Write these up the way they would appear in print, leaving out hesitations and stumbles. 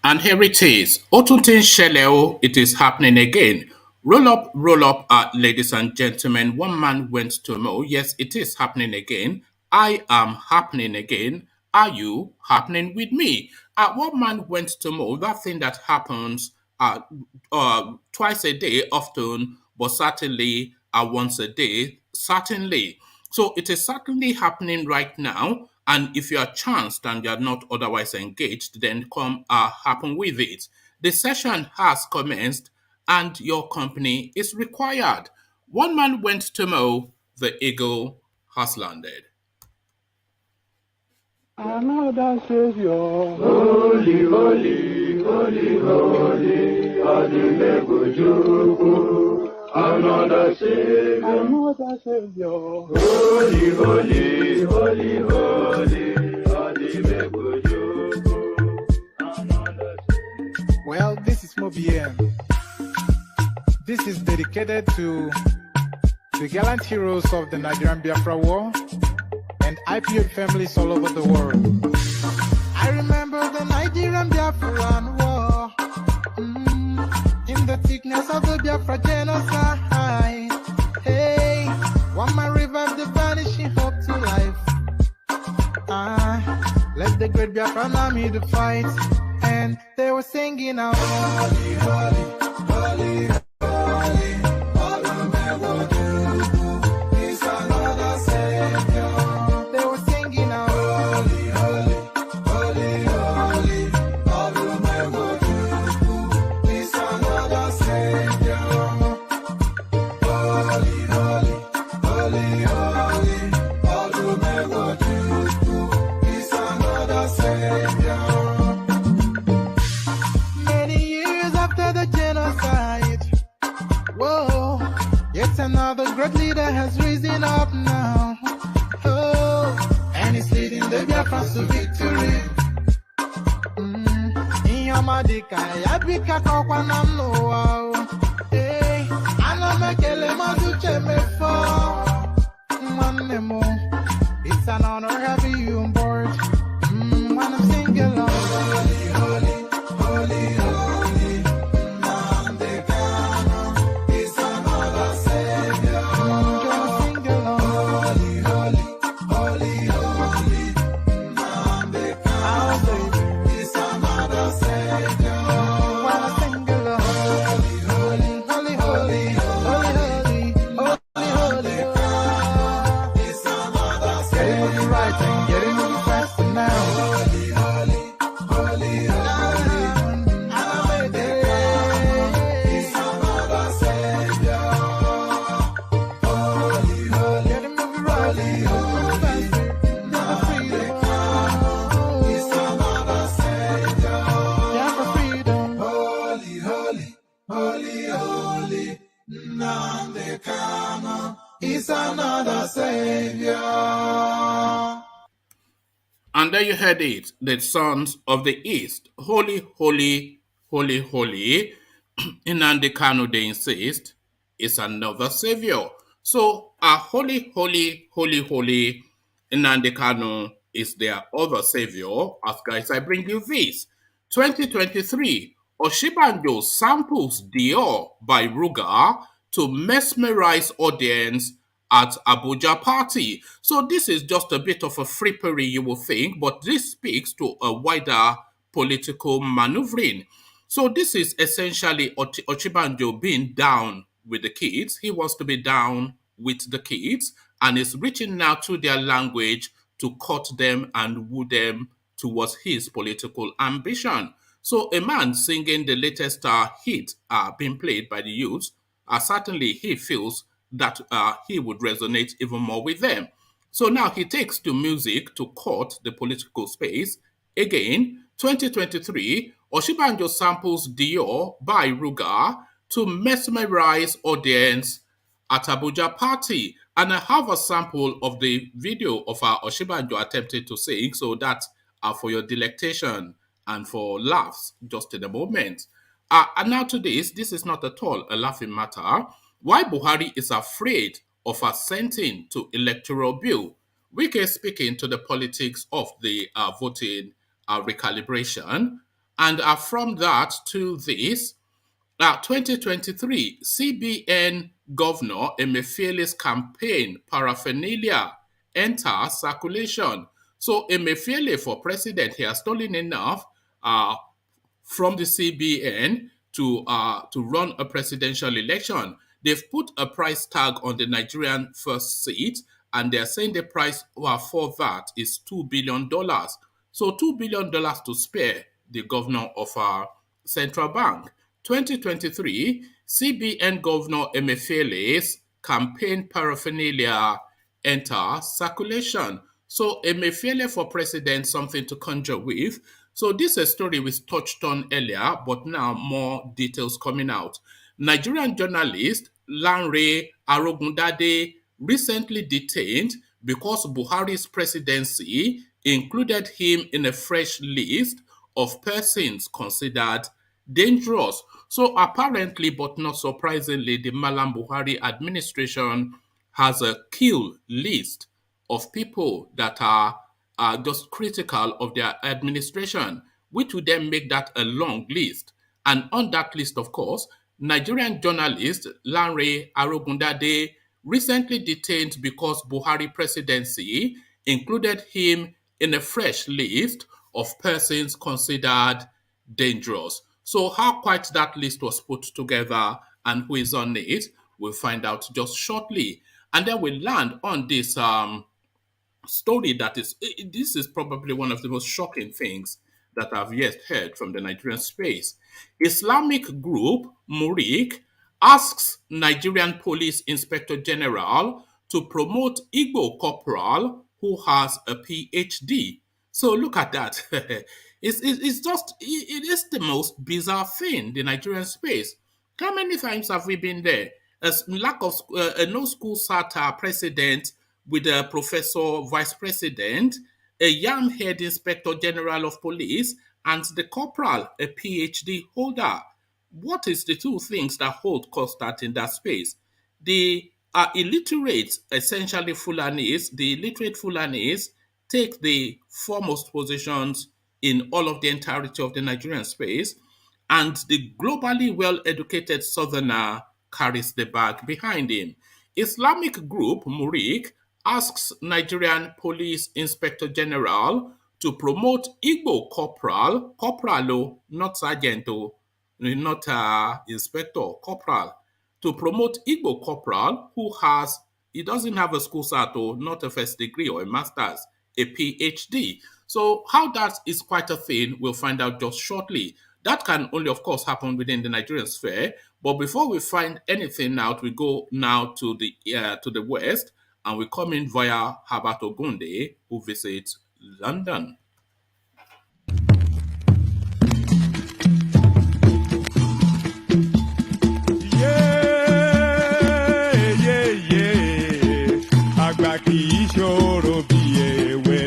And here it is. Otuntin Sheleo, it is happening again. Roll up, ladies and gentlemen. One man went to Mo. Yes, it is happening again. I am happening again. Are you happening with me? One man went to Mo. That thing that happens twice a day, often, but certainly once a day, certainly. So it is certainly happening right now. And if you are chanced and you are not otherwise engaged, then come happen with it. The session has commenced and your company is required. One man went to mow, the eagle has landed. Another Savior. Holy, holy, holy, holy, Adimebujuku. Another Savior. Another Savior. Holy, holy, holy, holy, Adimebujuku. Another Savior. Well, this is Mobien. This is dedicated to the gallant heroes of the Nigerian Biafra War and IPO families all over the world. I remember the Nigerian Biafran War, in the thickness of the Biafra genocide. Hey, one man revived the vanishing hope to life. Let the great Biafran army to fight, and they were singing out, holy, holy, holy, holy. Another great leader has risen up now. Oh, and he's leading the Biafrans to victory. In your madika, yabika kokwanam no. Hey, anamekele mazuche mefo. Manemo, it's an honor having you on board. When I'm singing along, holy, holy, holy, holy. And there you heard it, the sons of the East. Holy, holy, holy, holy. Nnamdi Kanu, they insist, is another savior. So, holy, holy, holy, holy, Nnamdi Kanu is their other savior. As guys, I bring you this. 2023, Osinbajo samples Dior by Ruga to mesmerize audience at Abuja party. So this is just a bit of a frippery, you will think, but this speaks to a wider political maneuvering. So this is essentially Osinbajo being down with the kids. He wants to be down with the kids and is reaching now to their language to cut them and woo them towards his political ambition. So a man singing the latest hit being played by the youth, certainly he feels that he would resonate even more with them. So now he takes to music to cut the political space. Again, 2023, Osinbajo samples Dior by Ruga to mesmerize audience at Abuja party. And I have a sample of the video of Osinbajo attempting to sing, so that for your delectation and for laughs just in a moment. And now to this is not at all a laughing matter. Why Buhari is afraid of assenting to electoral bill. Wike speaking to the politics of the voting recalibration. And from that to this, 2023, CBN Governor Emefiele's campaign paraphernalia enters circulation. So Emefiele for president, he has stolen enough uh, from the CBN to run a presidential election. They've put a price tag on the Nigerian first seat, and they're saying the price for that is $2 billion. So $2 billion to spare the governor of our central bank. 2023, CBN Governor Emefiele's campaign paraphernalia enter circulation. So Emefiele for president, something to conjure with. So this is a story we touched on earlier, but now more details coming out. Nigerian journalist Lanre Arogundade recently detained because Buhari's presidency included him in a fresh list of persons considered dangerous. So apparently, but not surprisingly, the Mallam Buhari administration has a kill list of people that are just critical of their administration, which would then make that a long list. And on that list, of course, Nigerian journalist Lanre Arogundade recently detained because Buhari presidency included him in a fresh list of persons considered dangerous. So how quite that list was put together and who is on it, we'll find out just shortly. And then we'll land on this story that this is probably one of the most shocking things that I've yet heard from the Nigerian space. Islamic group Murik asks Nigerian Police Inspector General to promote Igbo corporal who has a PhD. So look at that. It's just, it is the most bizarre thing, the Nigerian space. How many times have we been there? A lack of a no school SATA president with a professor vice president, a young head inspector general of police, and the corporal, a PhD holder. What is the two things that hold constant in that space? The illiterate, essentially Fulanis, the illiterate Fulanis take the foremost positions in all of the entirety of the Nigerian space, and the globally well-educated southerner carries the bag behind him. Islamic group Murik asks Nigerian Police Inspector General to promote Igbo corporal, not sergeant, not inspector, corporal, to promote Igbo corporal who he doesn't have a school cert or not a first degree or a master's, a PhD. So how that is quite a thing, we'll find out just shortly. That can only, of course, happen within the Nigerian sphere. But before we find anything out, we go now to the west, and we come in via Herbert Ogunde, who visits London. Àgbà kì í ṣòro bí ewé.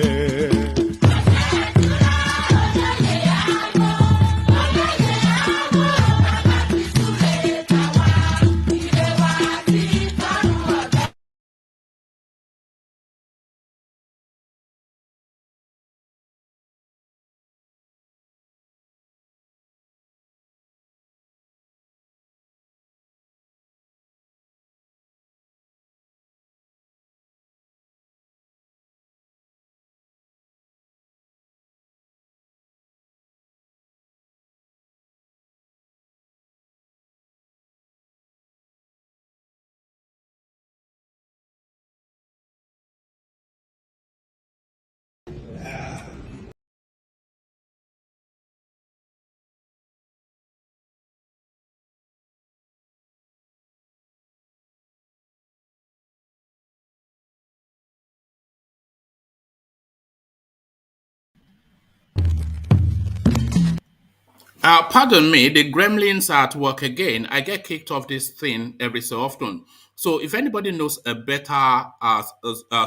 Pardon me, the gremlins are at work again. I get kicked off this thing every so often. So if anybody knows a better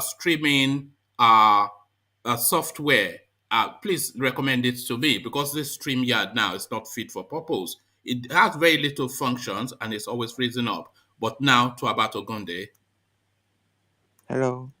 streaming software, please recommend it to me because this StreamYard now is not fit for purpose. It has very little functions and it's always freezing up. But now to Abat Ogunde. Hello.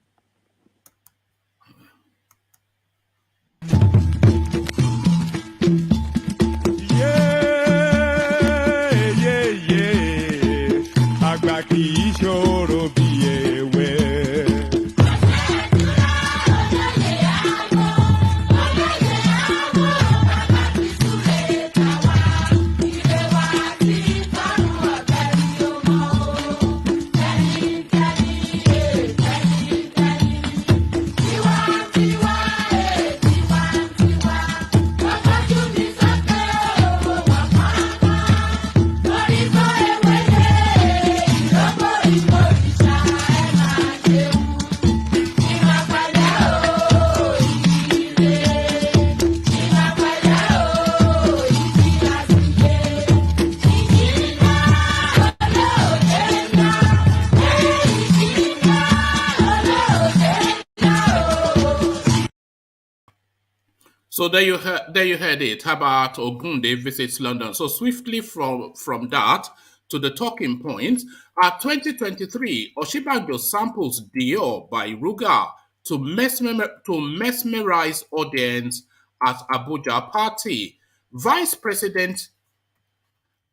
So there you heard it. How about Ogunde visits London? So swiftly from that to the talking point, 2023, Osinbajo samples Dior by Ruga to mesmerize audience at Abuja party. Vice President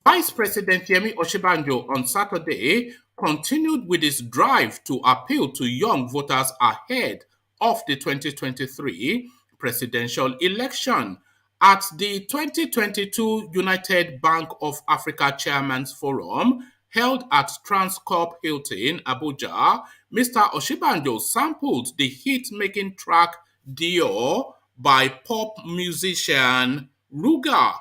Vice President Yemi Osinbajo on Saturday continued with his drive to appeal to young voters ahead of the 2023 presidential election. At the 2022 United Bank of Africa Chairman's Forum held at Transcorp Hilton, Abuja, Mr. Osinbajo sampled the hit-making track Dior by pop musician Ruga.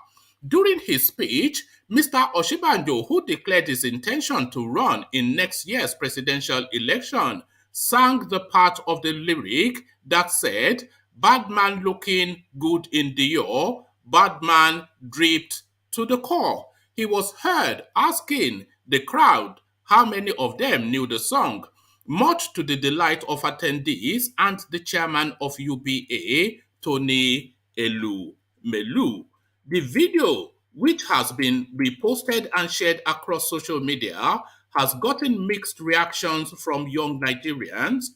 During his speech, Mr. Osinbajo, who declared his intention to run in next year's presidential election, sang the part of the lyric that said, "Bad man looking good in Dior, bad man dripped to the core." He was heard asking the crowd how many of them knew the song, much to the delight of attendees and the chairman of UBA, Tony Elu Melu. The video, which has been reposted and shared across social media, has gotten mixed reactions from young Nigerians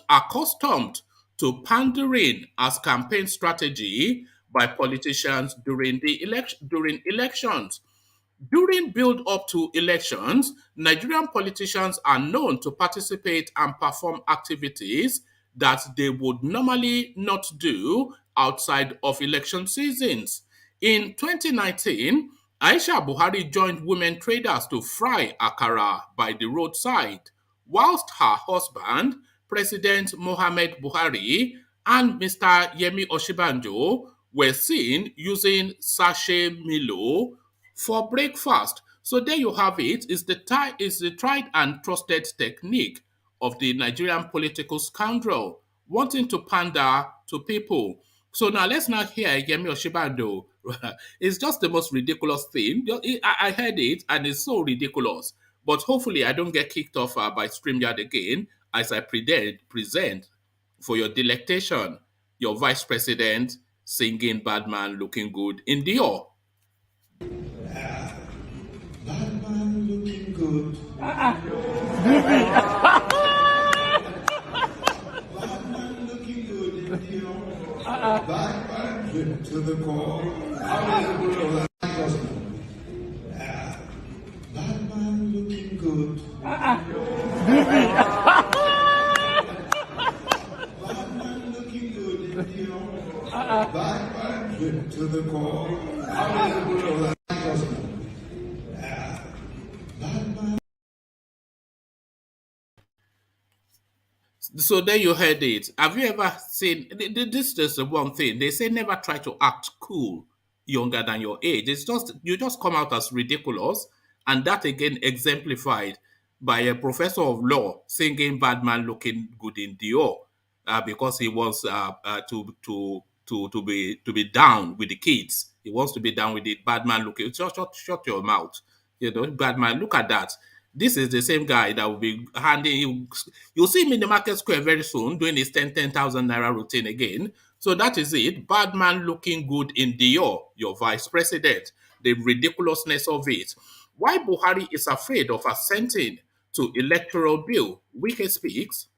accustomed to pandering as campaign strategy by politicians during elections. During build up to elections, Nigerian politicians are known to participate and perform activities that they would normally not do outside of election seasons. In 2019, Aisha Buhari joined women traders to fry akara by the roadside, whilst her husband, President Mohamed Buhari, and Mr. Yemi Osinbajo were seen using sachet Milo for breakfast. So there you have it. Is the tried and trusted technique of the Nigerian political scoundrel wanting to pander to people. So now let's not hear Yemi Osinbajo. It's just the most ridiculous thing. I heard it and it's so ridiculous. But hopefully I don't get kicked off by StreamYard again as I present for your delectation your vice president singing "Bad Man Looking Good" in Dior. Bad man looking good. Bad man looking good in Dior. Bad man drip to the core. Bad man looking good. Bad man looking good in Dior. Bad man drip to the core. So there you heard it. Have you ever seen this? Is the one thing they say: never try to act cool younger than your age. It's just you just come out as ridiculous, and that again exemplified by a professor of law singing "Bad Man Looking Good in Dior" because he wants to be down with the kids. He wants to be down with the bad man looking. Shut your mouth. You know, bad man. Look at that. This is the same guy that will be handing you. You'll see him in the market square very soon doing his 10,000 naira routine again. So that is it. Bad man looking good in Dior, your vice president. The ridiculousness of it. Why Buhari is afraid of assenting to electoral bill, Wike speaks.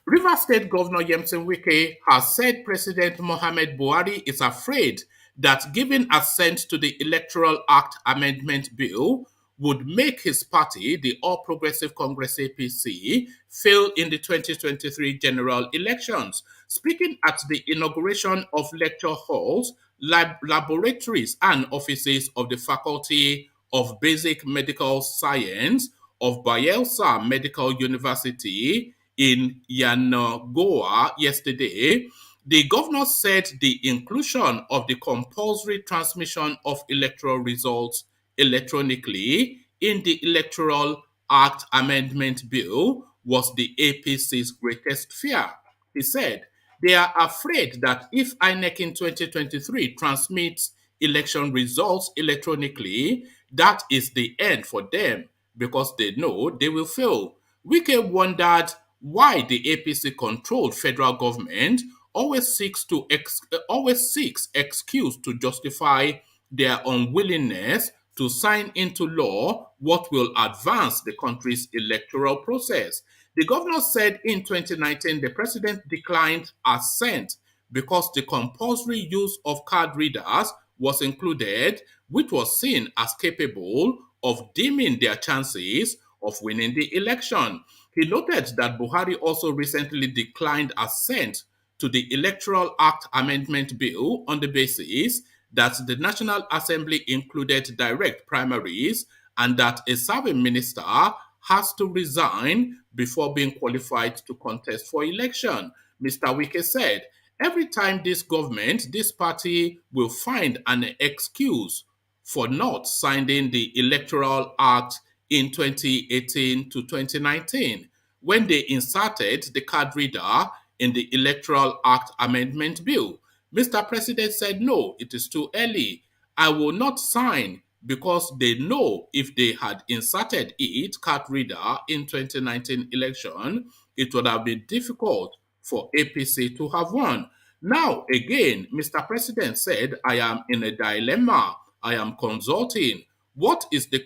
Rivers State Governor Yemson Wike has said President Mohamed Buhari is afraid that giving assent to the Electoral Act Amendment Bill would make his party, the All Progressive Congress APC, fail in the 2023 general elections. Speaking at the inauguration of lecture halls, laboratories, and offices of the Faculty of Basic Medical Science of Bayelsa Medical University in Yanagoa yesterday, the governor said the inclusion of the compulsory transmission of electoral results electronically in the Electoral Act Amendment Bill was the APC's greatest fear. He said, they are afraid that if INEC in 2023 transmits election results electronically, that is the end for them because they know they will fail. Wike wondered why the APC controlled federal government always seeks excuse to justify their unwillingness to sign into law what will advance the country's electoral process. The governor said in 2019 the president declined assent because the compulsory use of card readers was included, which was seen as capable of dimming their chances of winning the election. He noted that Buhari also recently declined assent to the Electoral Act Amendment Bill on the basis that the National Assembly included direct primaries and that a serving minister has to resign before being qualified to contest for election. Mr. Wike said, every time this government, this party will find an excuse for not signing the Electoral Act in 2018 to 2019 when they inserted the card reader in the Electoral Act Amendment Bill. Mr. President said, no, it is too early. I will not sign because they know if they had inserted it, card reader, in 2019 election, it would have been difficult for APC to have won. Now, again, Mr. President said, I am in a dilemma. I am consulting. What is the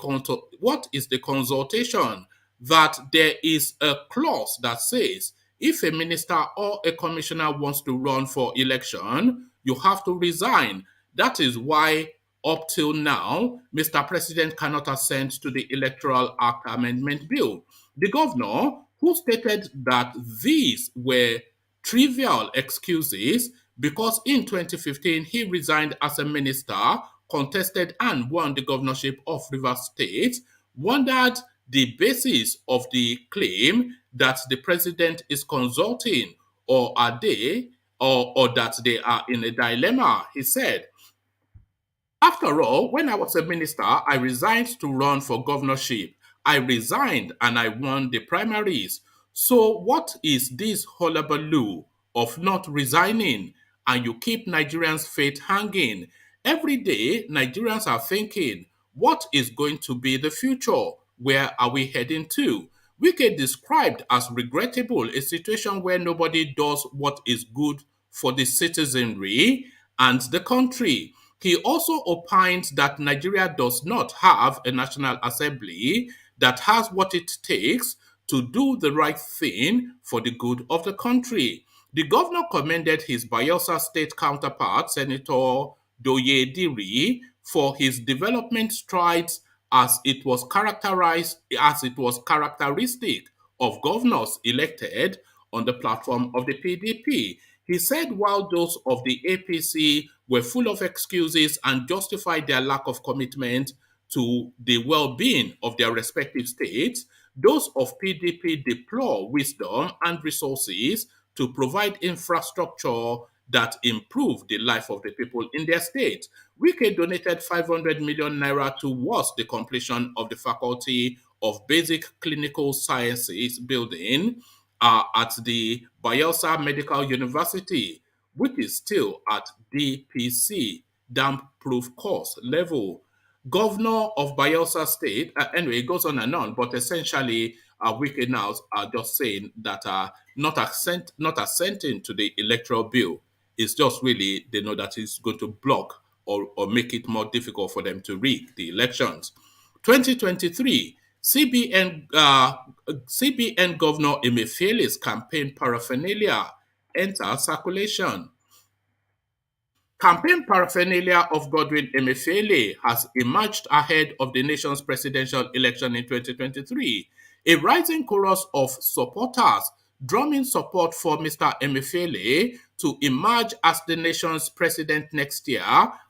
consultation? That there is a clause that says if a minister or a commissioner wants to run for election, you have to resign. That is why up till now, Mr. President cannot assent to the Electoral Act Amendment Bill. The governor, who stated that these were trivial excuses because in 2015 he resigned as a minister, contested and won the governorship of Rivers State, wondered the basis of the claim that the president is consulting or are they or that they are in a dilemma. He said, after all, when I was a minister, I resigned to run for governorship. I resigned and I won the primaries. So what is this hullabaloo of not resigning and you keep Nigerians' fate hanging? Every day, Nigerians are thinking, what is going to be the future? Where are we heading to? Wike described as regrettable a situation where nobody does what is good for the citizenry and the country. He also opines that Nigeria does not have a National Assembly that has what it takes to do the right thing for the good of the country. The governor commended his Bayelsa state counterpart, Senator Doye Diri, for his development strides as it was characteristic of governors elected on the platform of the PDP. He said while those of the APC were full of excuses and justified their lack of commitment to the well-being of their respective states, those of PDP deplore wisdom and resources to provide infrastructure that improve the life of the people in their state. Wike donated 500 million naira towards the completion of the Faculty of Basic Clinical Sciences building at the Bayelsa Medical University, which is still at DPC, damp-proof course level. Governor of Bayelsa State, anyway, it goes on and on, but essentially, Wike now are just saying that not assenting to the electoral bill is just really, they know that it's going to block or make it more difficult for them to rig the elections. 2023, CBN Governor Emefiele's campaign paraphernalia enter circulation. Campaign paraphernalia of Godwin Emefiele has emerged ahead of the nation's presidential election in 2023. A rising chorus of supporters drumming support for Mr. Emefiele to emerge as the nation's president next year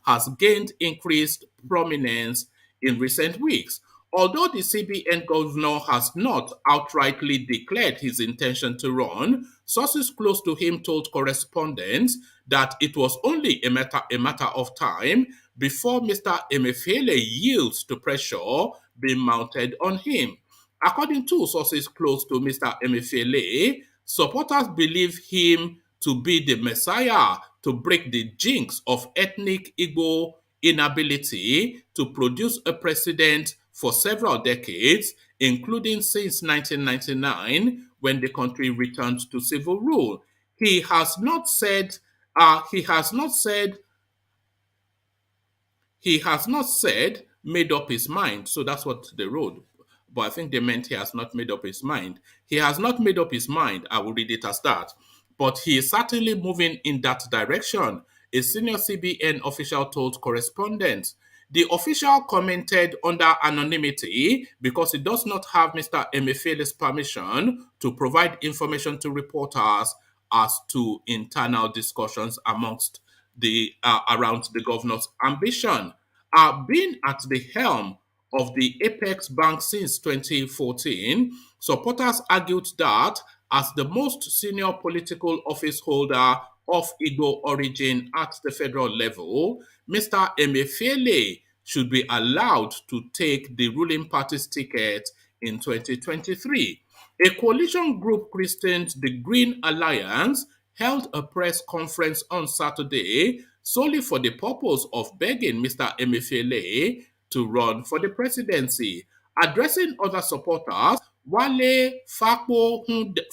has gained increased prominence in recent weeks. Although the CBN governor has not outrightly declared his intention to run, sources close to him told correspondents that it was only a matter of time before Mr. Emefiele yields to pressure being mounted on him. According to sources close to Mr. Emefiele, supporters believe him to be the messiah to break the jinx of ethnic IGBO inability to produce a president for several decades, including since 1999 when the country returned to civil rule. He has not said, he has not said He has not said made up his mind. So that's what they wrote. But I think they meant he has not made up his mind. He has not made up his mind. I will read it as that. But he is certainly moving in that direction. A senior CBN official told correspondents. The official commented under anonymity because he does not have Mr. Emefiele's permission to provide information to reporters as to internal discussions amongst the around the governor's ambition. Being at the helm of the Apex Bank since 2014, supporters argued that as the most senior political office holder of Igbo origin at the federal level, Mr. Emefiele should be allowed to take the ruling party's ticket in 2023. A coalition group christened the Green Alliance held a press conference on Saturday solely for the purpose of begging Mr. Emefiele to run for the presidency. Addressing other supporters, Wale Fakpohunda,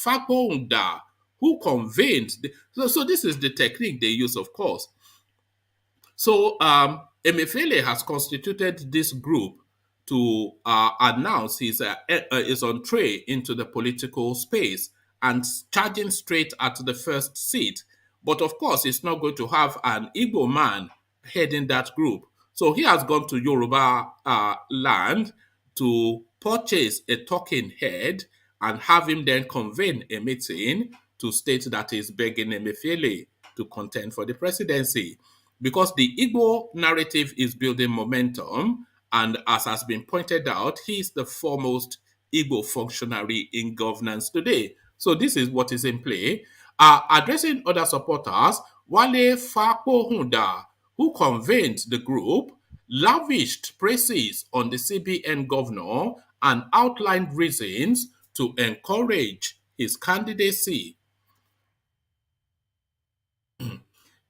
who convened, so this is the technique they use, of course. So Emefiele has constituted this group to announce his entree into the political space and charging straight at the first seat. But of course, it's not going to have an Igbo man heading that group. So he has gone to Yoruba land to purchase a talking head and have him then convene a meeting to state that he's begging Emefiele to contend for the presidency. Because the Igbo narrative is building momentum, and as has been pointed out, he is the foremost Igbo functionary in governance today. So this is what is in play. Addressing other supporters, Wale Fakpohunda, who convened the group, lavished praises on the CBN governor and outlined reasons to encourage his candidacy.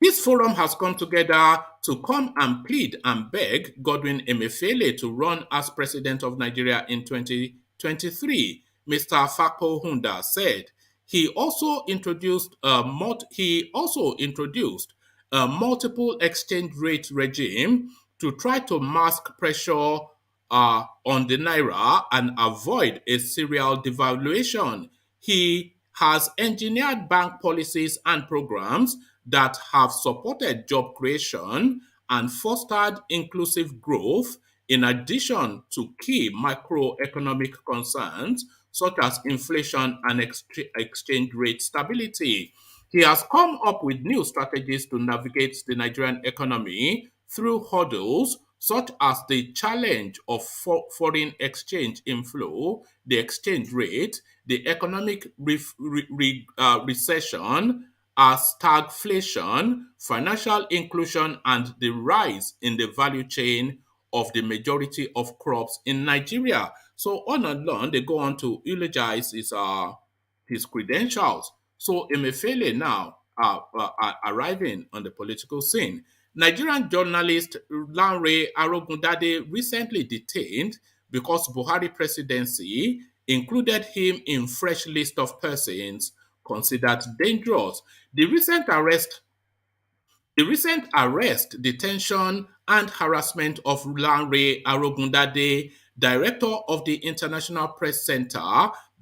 This forum has come together to come and plead and beg Godwin Emefiele to run as president of Nigeria in 2023, Mr. Fakpo Hunda said. He also introduced a multiple exchange rate regime to try to mask pressure on the naira and avoid a serial devaluation. He has engineered bank policies and programs that have supported job creation and fostered inclusive growth, in addition to key macroeconomic concerns such as inflation and exchange rate stability. He has come up with new strategies to navigate the Nigerian economy through hurdles such as the challenge of foreign exchange inflow, the exchange rate, the economic recession, stagflation, financial inclusion, and the rise in the value chain of the majority of crops in Nigeria. So on and on, they go on to eulogize his credentials. So Emefiele now arriving on the political scene. Nigerian journalist Lanre Arogundade recently detained because Buhari presidency included him in fresh list of persons considered dangerous. The recent arrest the recent arrest, detention, and harassment of Lanre Arogundade, director of the International Press Center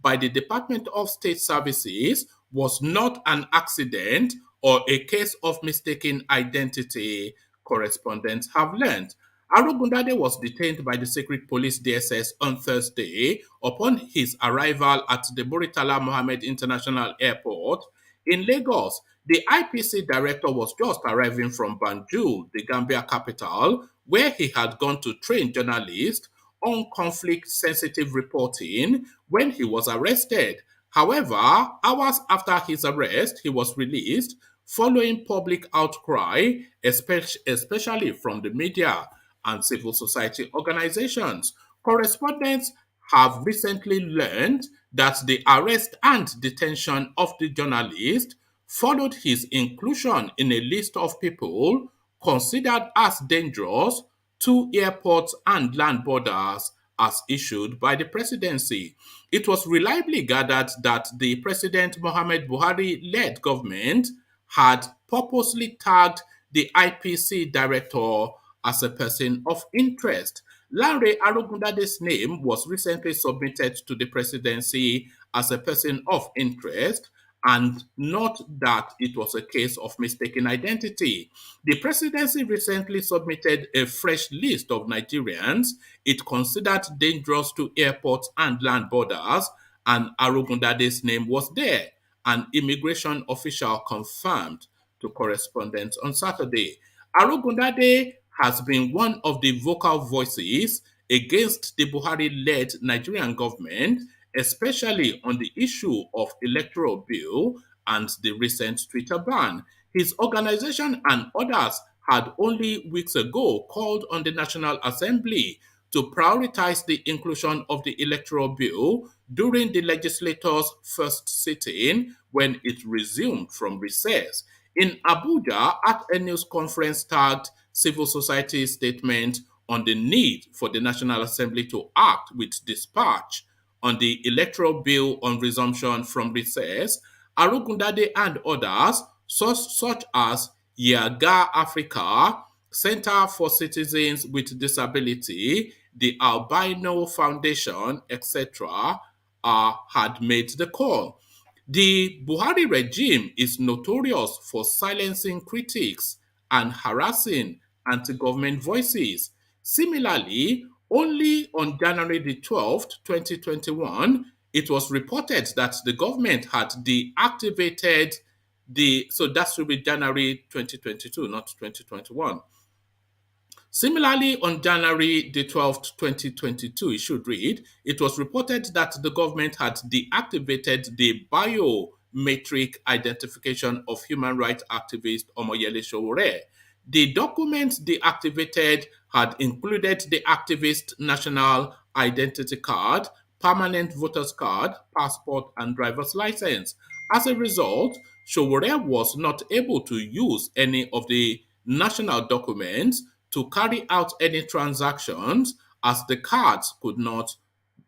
by the Department of State Services, was not an accident or a case of mistaken identity, correspondents have learned. Arogundade was detained by the Secret Police DSS on Thursday upon his arrival at the Muritala Mohammed International Airport in Lagos. The IPC director was just arriving from Banjul, the Gambia capital, where he had gone to train journalists on conflict-sensitive reporting when he was arrested. However, hours after his arrest, he was released following public outcry, especially from the media and civil society organizations. Correspondents have recently learned that the arrest and detention of the journalist followed his inclusion in a list of people considered as dangerous to airports and land borders as issued by the presidency. It was reliably gathered that the President Muhammad Buhari-led government had purposely tagged the IPC director as a person of interest. Lanre Arogundade's name was recently submitted to the presidency as a person of interest, and not that it was a case of mistaken identity. The presidency recently submitted a fresh list of Nigerians it considered dangerous to airports and land borders, and Arogundade's name was there. An immigration official confirmed to correspondents on Saturday. Arogundade has been one of the vocal voices against the Buhari-led Nigerian government, especially on the issue of electoral bill and the recent Twitter ban. His organization and others had only weeks ago called on the National Assembly to prioritize the inclusion of the electoral bill during the legislature's first sitting when it resumed from recess. In Abuja, at a news conference tagged Civil Society Statement on the need for the National Assembly to act with dispatch on the electoral bill on resumption from recess, Arugundade and others, such as Yaga Africa, Center for Citizens with Disability, the Albino Foundation, etc., had made the call. The Buhari regime is notorious for silencing critics and harassing anti-government voices. Similarly, only on January the 12th, 2021, it was reported that the government had deactivated so that should be January 2022, not 2021. Similarly, on January the 12th, 2022, it should read, it was reported that the government had deactivated the biometric identification of human rights activist Omoyele Sowore. The document deactivated had included the activist national identity card, permanent voter's card, passport, and driver's license. As a result, Sowore was not able to use any of the national documents to carry out any transactions as the cards could not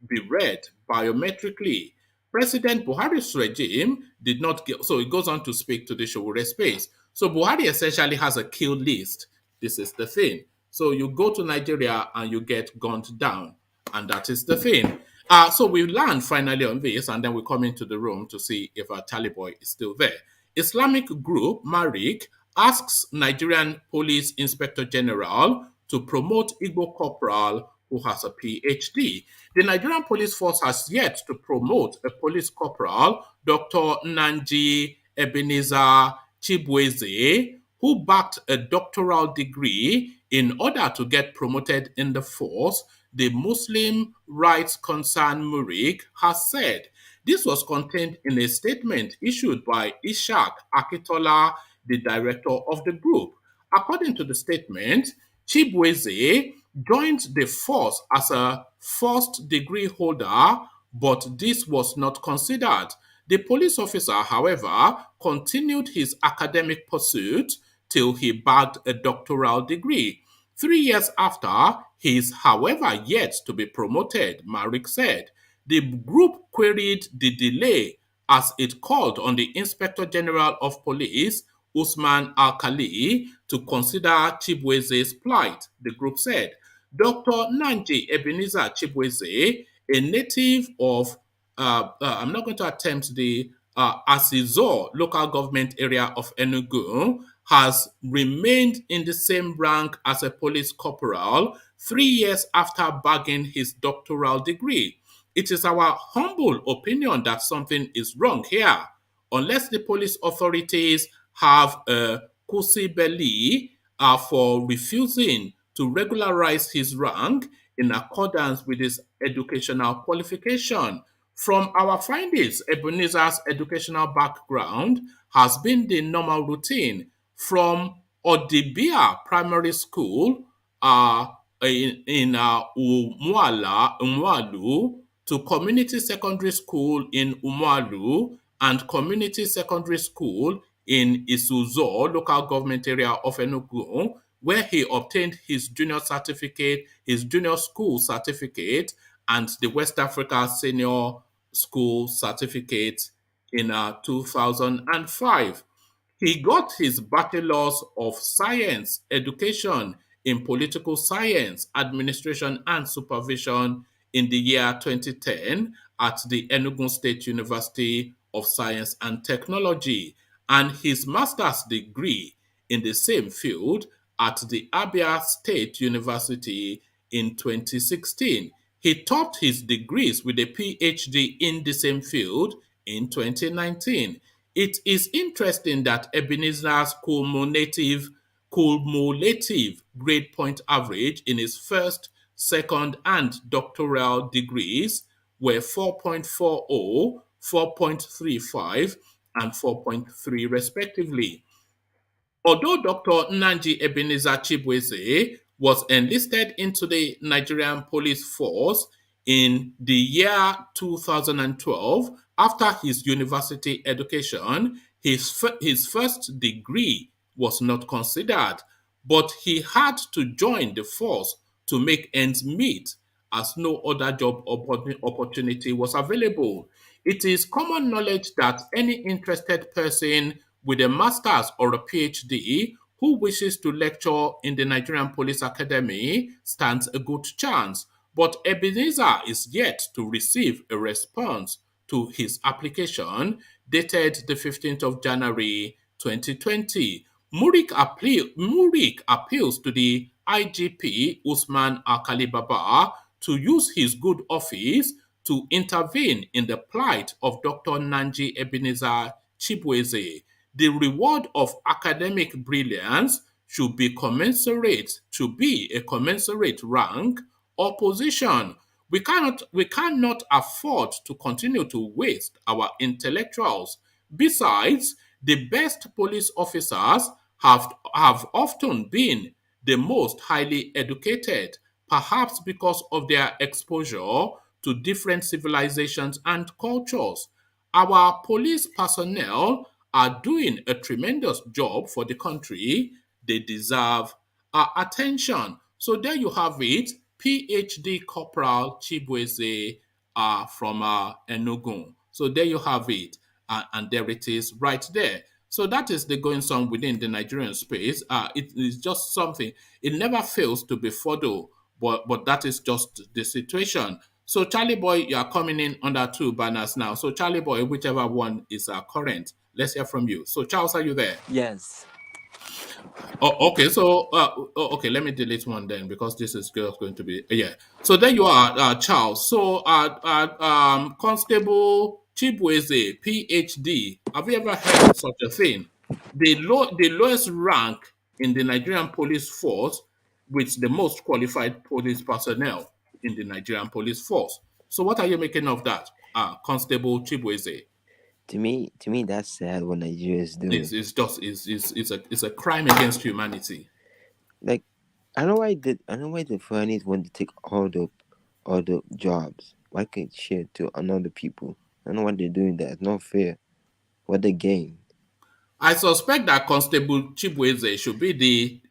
be read biometrically. President Buhari's regime did not get, so it goes on to speak to the Sowore space. So Buhari essentially has a kill list. This is the thing. So you go to Nigeria and you get gunned down, and that is the thing. So we land finally on this, and then we come into the room to see if our Taliboy is still there. Islamic group Marik asks Nigerian Police Inspector General to promote IGBO corporal who has a PhD. The Nigerian Police Force has yet to promote a police corporal, Dr. Nanji Ebenezer Chibueze, who backed a doctoral degree in order to get promoted in the force, the Muslim rights concern Murik has said. This was contained in a statement issued by Ishaq Akitola, the director of the group. According to the statement, Chibueze joined the force as a first degree holder, but this was not considered. The police officer, however, continued his academic pursuit till he bagged a doctoral degree. 3 years after, he is, however, yet to be promoted, Marik said. The group queried the delay as it called on the Inspector General of Police, Usman Al-Khali, to consider Chibueze's plight, the group said. Dr. Nanji Ebenezer Chibueze, a native of, I'm not going to attempt the Asizor local government area of Enugu, has remained in the same rank as a police corporal 3 years after bagging his doctoral degree. It is our humble opinion that something is wrong here. Unless the police authorities have a kusibeli for refusing to regularize his rank in accordance with his educational qualification. From our findings, Ebenezer's educational background has been the normal routine from Odibia Primary School in Umwalu to Community Secondary School in Umwalu and Community Secondary School in Isuzo, local government area of Enugu, where he obtained his junior certificate, his junior school certificate, and the West Africa Senior School certificate in 2005. He got his Bachelor's of Science Education in Political Science, Administration and Supervision in the year 2010 at the Enugu State University of Science and Technology, and his master's degree in the same field at the Abia State University in 2016. He topped his degrees with a PhD in the same field in 2019. It is interesting that Ebenezer's cumulative grade point average in his first, second, and doctoral degrees were 4.40, 4.35, and 4.3 respectively. Although Dr. Nnaji Ebenezer Chibueze was enlisted into the Nigerian police force in the year 2012 after his university education, his first degree was not considered, but he had to join the force to make ends meet as no other job opportunity was available. It is common knowledge that any interested person with a master's or a PhD who wishes to lecture in the Nigerian Police Academy stands a good chance. But Ebenezer is yet to receive a response to his application dated the 15th of January 2020. Murik appeals to the IGP Usman Alkali Baba to use his good office to intervene in the plight of Dr. Nnaji Ebenezer Chibueze. The reward of academic brilliance should be a commensurate rank or position. We cannot afford to continue to waste our intellectuals. Besides, the best police officers have often been the most highly educated, perhaps because of their exposure to different civilizations and cultures. Our police personnel are doing a tremendous job for the country. They deserve our attention. So there you have it. PhD Corporal Chibueze from Enugu. So there you have it. And there it is right there. So that is the going on within the Nigerian space. It is just something, it never fails to be befuddle, but that is just the situation. So Charlie Boy, you are coming in under two banners now. So Charlie Boy, whichever one is current, let's hear from you. So Charles, are you there? Yes. Oh, okay. So, okay, let me delete one then because this is going to be yeah. So there you are, Charles. So, Constable Chibueze, PhD. Have you ever heard of such a thing? The lowest rank in the Nigerian police force, with the most qualified police personnel in the Nigerian police force. So, what are you making of that, Constable Chibueze? To me, that's sad what Nigeria is doing. It's a crime against humanity. Like, I know why the foreigners want to take all the jobs. Why can't share to another people? I don't know why they're doing that. It's not fair. What they gain? I suspect that Constable Chibueze should be the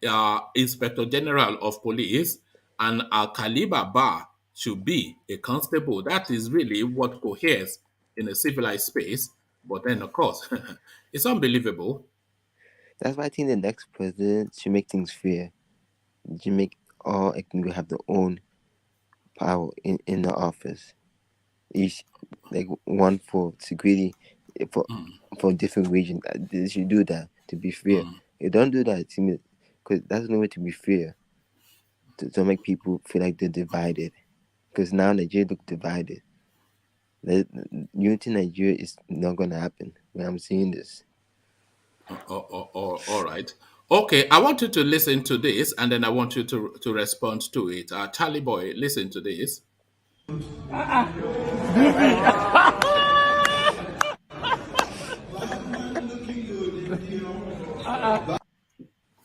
Inspector General of Police, and Alkali Baba should be a constable. That is really what coheres in a civilized space. But then, of course, it's unbelievable. That's why I think the next president should make things fair. You make all ethnic have their own power in the office. Each, like, one for security, for different regions. They should do that to be fair. You don't do that to me, because that's no way to be fair. To make people feel like they're divided, because now Nigeria look divided. Unity in Nigeria is not gonna happen when I'm seeing this. All right. Okay, I want you to listen to this and then I want you to respond to it. Charlie Boy, listen to this.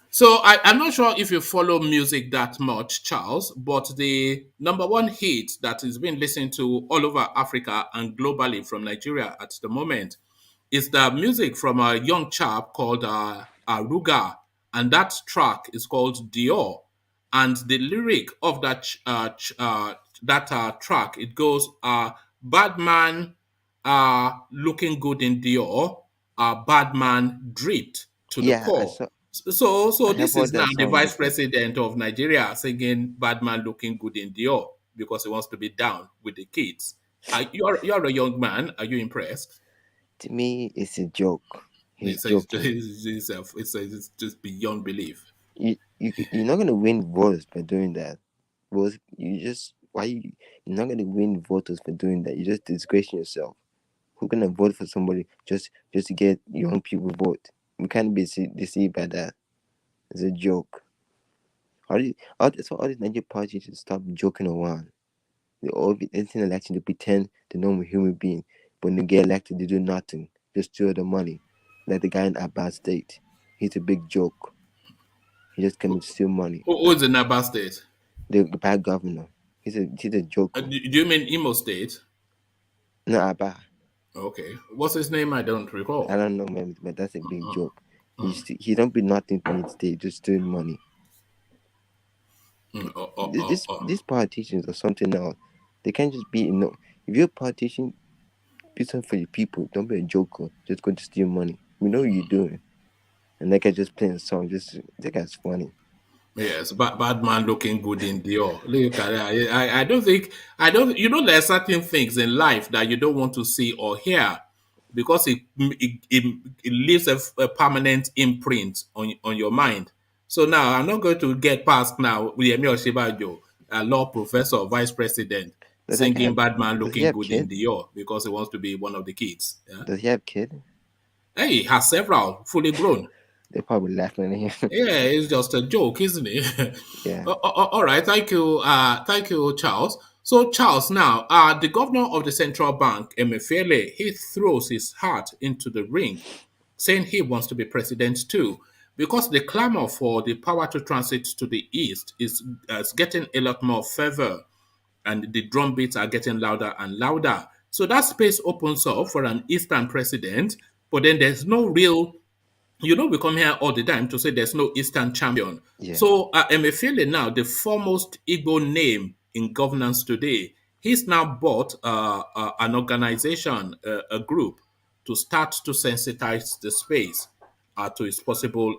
So I'm not sure if you follow music that much, Charles, but the number one hit that is being listened to all over Africa and globally from Nigeria at the moment is the music from a young chap called Aruga, and that track is called Dior. And the lyric of that track, it goes, "Bad man looking good in Dior, bad man dripped to the Yeah, core." So I have this is heard now that the song vice before. president of Nigeria singing "Bad man looking good in Dior" because he wants to be down with the kids. You're a young man. Are you impressed? To me, it's a joke. He's It's joking. it's just beyond belief. You're not gonna win voters by doing that. Voters, you just why you're not gonna win voters for doing that. You're just disgracing yourself. Who's gonna vote for somebody just to get young people vote? We can't be deceived by that. It's a joke. That's why all these Nigerian parties should stop joking around. They all anything election to pretend they're normal human being, but when they get elected, they do nothing. Just steal the money. Like the guy in Abad State. He's a big joke. He just came to steal money. Who's in Abba State? The bad governor. He's a joker. Do you mean Imo State? No, Abba. Okay. What's his name? I don't I recall. don't know, man, but that's a big joke. He don't be nothing from his state, just stealing money. Mm, oh, oh, This, oh, this oh. these politicians are something else. They can't just be if you're a politician, do something for your people. Don't be a joker. Just going to steal money. We know what you're doing. And that guy just playing a song. That guy's funny. Yes, bad man looking good in Dior. Look at that. I don't think there are certain things in life that you don't want to see or hear because it leaves a permanent imprint on your mind. So now I'm not going to get past now with Yemi Oshibajo, a law professor, vice president, Does that guy singing have? bad man Does he looking have good in kid? Dior because he wants to be one of the kids. Yeah? Does he have kid? Hey, he has several fully grown. They're probably laughing at him. Yeah, it's just a joke, isn't it? Yeah. All right, thank you, Charles. So, Charles, now, the governor of the central bank, Emefiele, he throws his heart into the ring, saying he wants to be president too, because the clamor for the power to transit to the east is getting a lot more fervor, and the drum beats are getting louder and louder. So that space opens up for an eastern president, but then there's no real, we come here all the time to say there's no Eastern champion. Yeah. So Emefiele now, the foremost Igbo name in governance today, he's now bought an organization, a group, to start to sensitize the space to its possible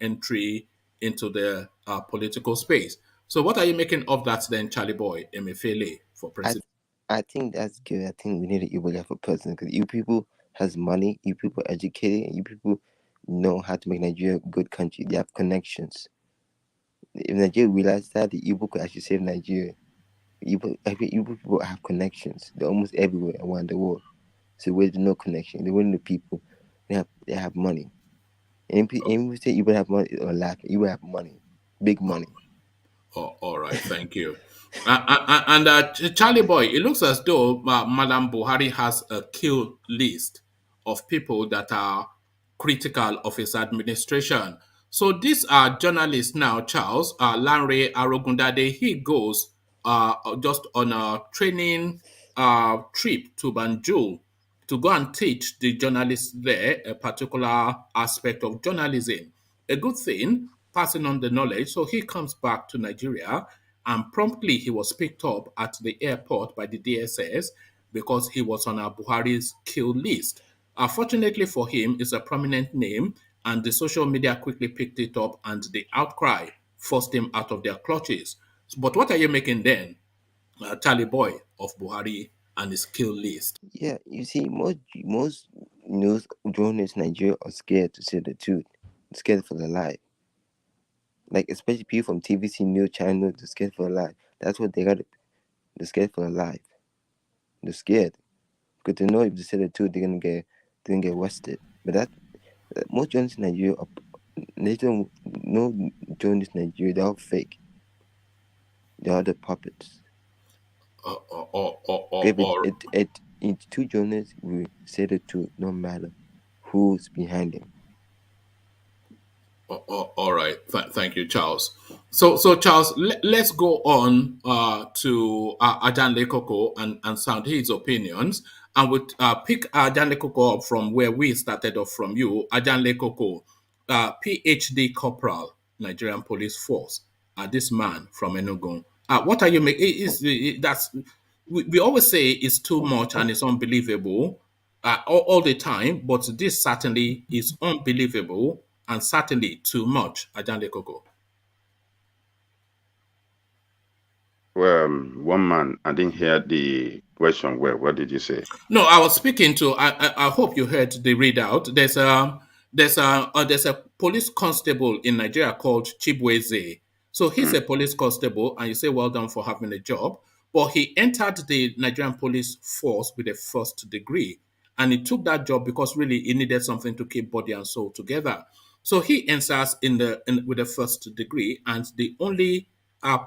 entry into the political space. So what are you making of that then, Charlie Boy, Emefiele for I president? I think that's good. I think we need an Igbo guy for president because you people has money, you people educated, and you people know how to make Nigeria a good country. They have connections. If Nigeria realized that, the Igbo could actually save Nigeria. Igbo people have connections. They're almost everywhere around the world. So where there's no connection, they win the people. They have money. And if you say Igbo have money or laugh, Igbo have money, big money. Oh, all right, thank you. And Charlie Boy, it looks as though Madam Buhari has a kill list of people that are critical of his administration. So these are journalists now, Charles, Lanre Arogundade, he goes just on a training trip to Banjul to go and teach the journalists there a particular aspect of journalism. A good thing, passing on the knowledge. So he comes back to Nigeria and promptly he was picked up at the airport by the DSS because he was on Buhari's kill list. Fortunately for him, it's a prominent name, and the social media quickly picked it up, and the outcry forced him out of their clutches. But what are you making then, Charlie Boy, of Buhari and his kill list? Yeah, you see, most news journalists in Nigeria are scared to say the truth, scared for their life. Like especially people from TVC news channel, they're scared for their life. That's what they got. They're scared for their life. They're scared because they know if they say the truth, they're gonna get arrested. But most journalists in Nigeria, they don't know journalists in Nigeria. They're all fake. They're all the puppets. If Or it's two journalists will say the truth, no matter who's behind them. all right. Thank you, Charles. So Charles, let's go on to Ajan Lekoko and sound his opinions. And we'll pick Ajan Lekoko up from where we started off from you. Ajan Lekoko, PhD corporal, Nigerian police force. This man from Enugu. What are you making? That's we always say it's too much and it's unbelievable all the time, but this certainly is unbelievable and certainly too much. Ajande Koko. Well, one man, I didn't hear the question well. What did you say? No, I was speaking to. I hope you heard the readout. There's a police constable in Nigeria called Chibweze. So he's Mm, a police constable, and you say well done for having a job. But he entered the Nigerian police force with a first degree, and he took that job because really he needed something to keep body and soul together. So he enters with a first degree, and the only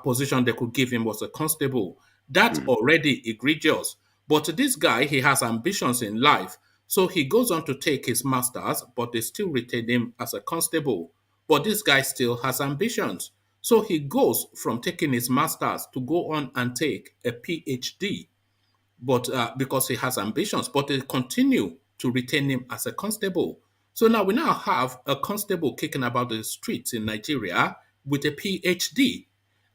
position they could give him was a constable. That mm, already egregious. But this guy, he has ambitions in life. So he goes on to take his master's, but they still retain him as a constable. But this guy still has ambitions. So he goes from taking his master's to go on and take a PhD, but because he has ambitions, but they continue to retain him as a constable. So now we now have a constable kicking about the streets in Nigeria with a PhD.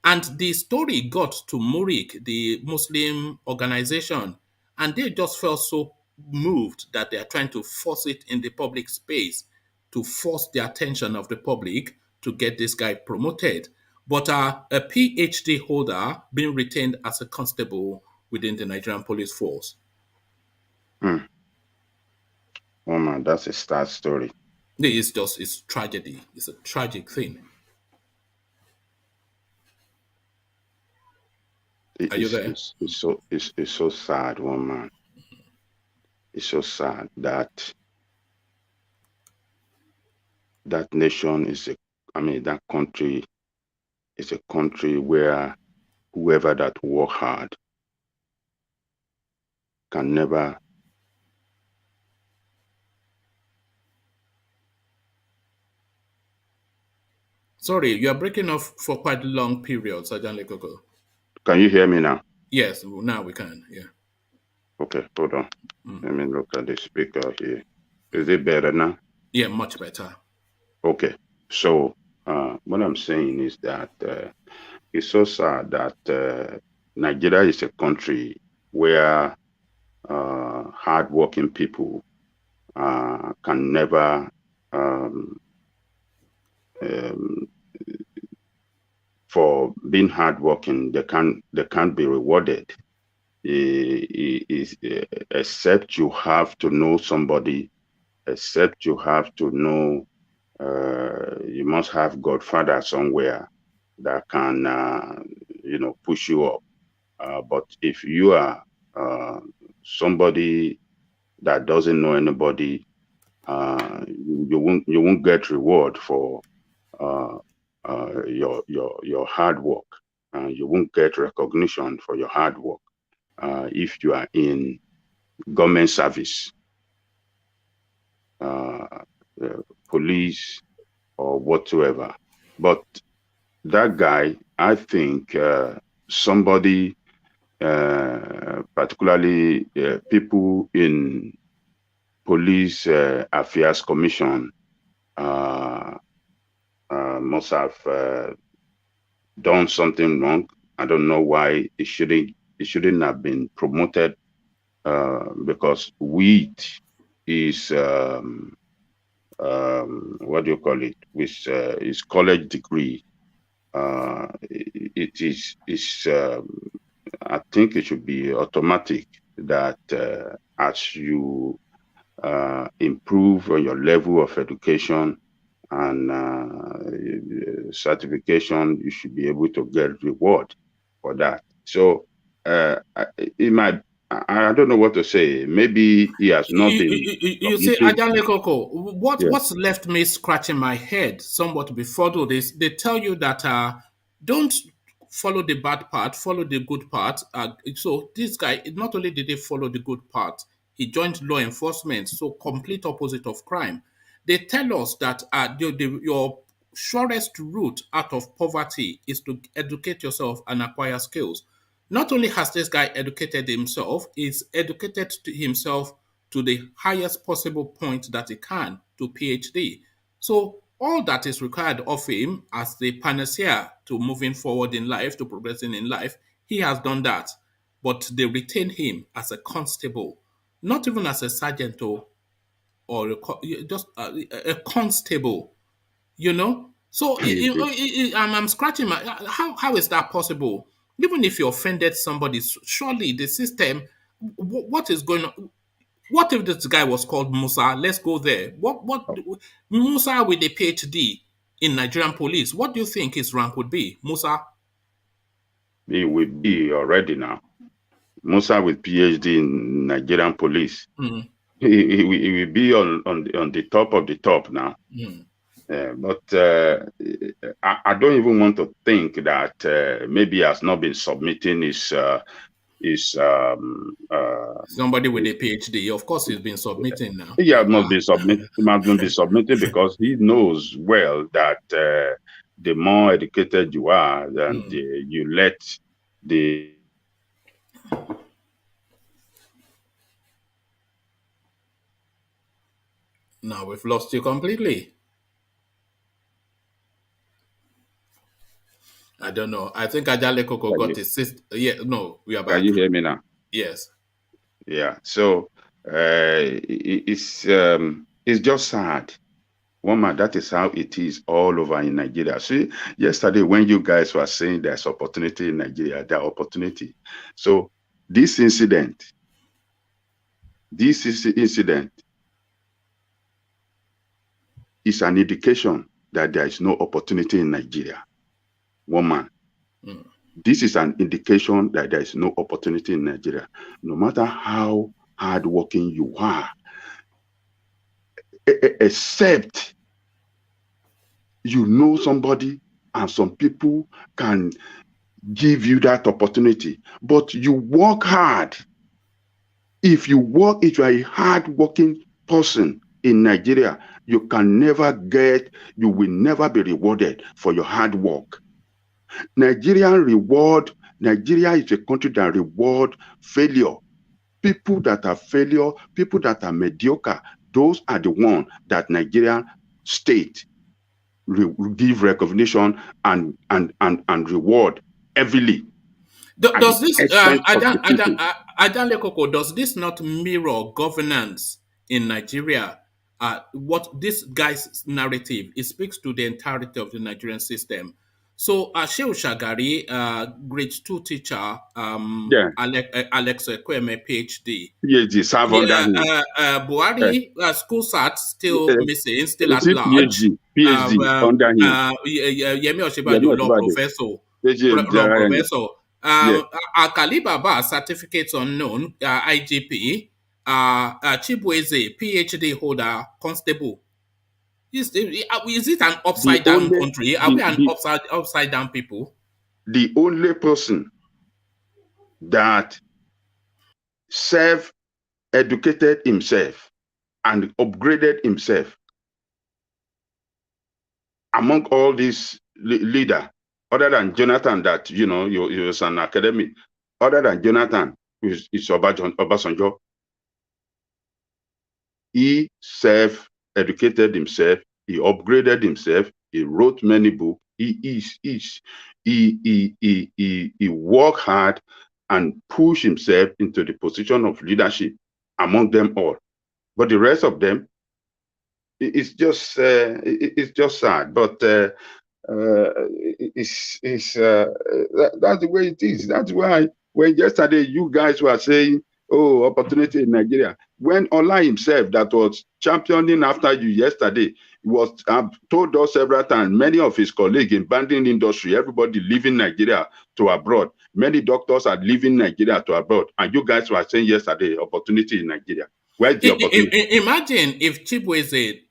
And the story got to Murik, the Muslim organization, and they just felt so moved that they are trying to force it in the public space, to force the attention of the public to get this guy promoted. But a PhD holder being retained as a constable within the Nigerian police force. mm. One man, that's a sad story. It's tragedy. It's a tragic thing. Are you there? It's so sad, one man. It's so sad that that nation is that country is a country where whoever that work hard can never. Sorry, you are breaking off for quite long periods, Ajan Lekoko. Can you hear me now? Yes, now we can. Yeah. Okay, hold on. Let me look at the speaker here. Is it better now? Yeah, much better. Okay. So what I'm saying is that it's so sad that Nigeria is a country where hardworking people can never for being hardworking, they can't be rewarded. Except you have to know somebody, except you have to know, you must have Godfather somewhere that can, push you up. But if you are somebody that doesn't know anybody, you won't get reward for your hard work. You won't get recognition for your hard work if you are in government service, police or whatsoever. But that guy, I think somebody, particularly people in police affairs commission, must have done something wrong. I don't know why it shouldn't have been promoted because weed is what do you call it? With his college degree, it is I think it should be automatic that as you improve on your level of education and certification, you should be able to get reward for that. So I don't know what to say. Maybe he has not been You see, submitted. Ajan Lekoko, Yeah. what's left me scratching my head somewhat befuddled is they tell you that don't follow the bad part, follow the good part. So this guy, not only did he follow the good part, he joined law enforcement, so complete opposite of crime. They tell us that your surest route out of poverty is to educate yourself and acquire skills. Not only has this guy educated himself, he's educated to himself to the highest possible point that he can, to PhD. So all that is required of him as the panacea to moving forward in life, to progressing in life, he has done that. But they retain him as a constable, not even as a sergeant or just a constable, you know? So I'm scratching my, how is that possible? Even if you offended somebody, surely the system, what is going on? What if this guy was called Musa? Let's go there. What Musa with a PhD in Nigerian police? What do you think his rank would be, Musa? He will be already now. Musa with PhD in Nigerian police. Mm. He will be on the top of the top now. Mm. But I don't even want to think that maybe he has not been submitting his somebody with a PhD. Of course, he's been submitting now. He has not been submitting. He must not be submitting because he knows well that the more educated you are, and you let the Now we've lost you completely. I don't know. I think Ajale Koko got his sister. Yeah, no, we are back. Can you hear me now? Yes. Yeah. So it's just sad. Woman, that is how it is all over in Nigeria. See, yesterday when you guys were saying there's opportunity in Nigeria, there's opportunity. So this incident is an indication that there is no opportunity in Nigeria. Woman, this is an indication that there is no opportunity in Nigeria. No matter how hardworking you are, except you know somebody and some people can give you that opportunity, but you work hard. If you are a hardworking person in Nigeria, you will never be rewarded for your hard work. Nigeria is a country that reward failure. People that are failure, people that are mediocre, those are the ones that Nigerian state give recognition and reward heavily. Does this Adan Lekoko, does this not mirror governance in Nigeria? What this guy's narrative, it speaks to the entirety of the Nigerian system. So Shehu Shagari, grade 2 teacher, Alex Ekweme, PhD. PhD, serve under him. Buhari, school sat still missing, still at large. PhD under him. Yemi Osinbajo, law professor. Akali Baba, certificates unknown, IGP. Chibueze, PhD holder, constable. Is it an upside down country? Are we an upside down people? The only person that self-educated himself and upgraded himself among all these leaders, other than Jonathan, that he was an academic, other than Jonathan, is Obasanjo. He self-educated himself, he upgraded himself, he wrote many books, he worked hard and pushed himself into the position of leadership among them all. But the rest of them, it's just sad. But that's the way it is. That's why when yesterday you guys were saying, oh, opportunity in Nigeria, when Ola himself, that was championing after you yesterday, was told us several times, many of his colleagues in banking industry, everybody leaving Nigeria to abroad. Many doctors are leaving Nigeria to abroad. And you guys were saying yesterday, opportunity in Nigeria. Where's the opportunity? Imagine if Chibueze,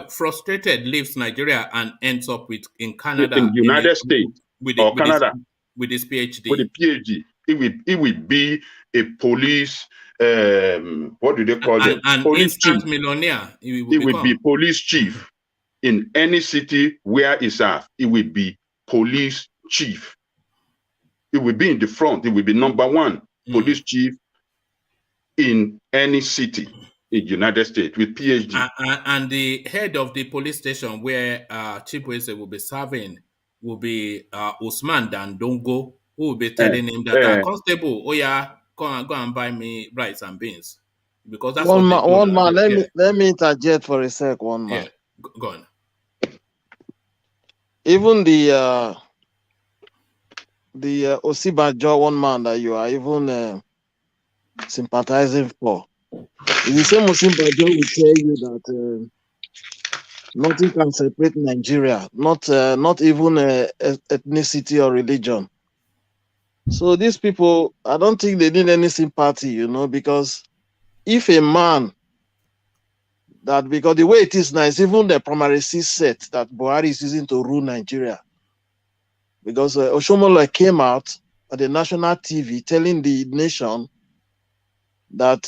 frustrated, leaves Nigeria and ends up in Canada, in United States or Canada with his PhD. With a PhD, it will be a police. What do they call it? An instant millionaire. He will be police chief in any city where he's at. It will be police chief. It will be in the front. It will be number one police chief in any city. in the United States with PhD. And the head of the police station where Chibueze will be serving will be Usman Dandongo, who will be Eh, telling him that eh, constable, oh yeah, go and buy me rice and beans, because that's what they do One now. man. Yeah, Let me interject for a sec. One yeah, man. go on. Even the Osinbajo one man that you are even sympathizing for. The same Osinbajo will tell you that nothing can separate Nigeria, not even ethnicity or religion. So these people, I don't think they need any sympathy, because if a man that, because the way it is now is even the primary six set that Buhari is using to rule Nigeria, because Oshomole came out at the national TV telling the nation that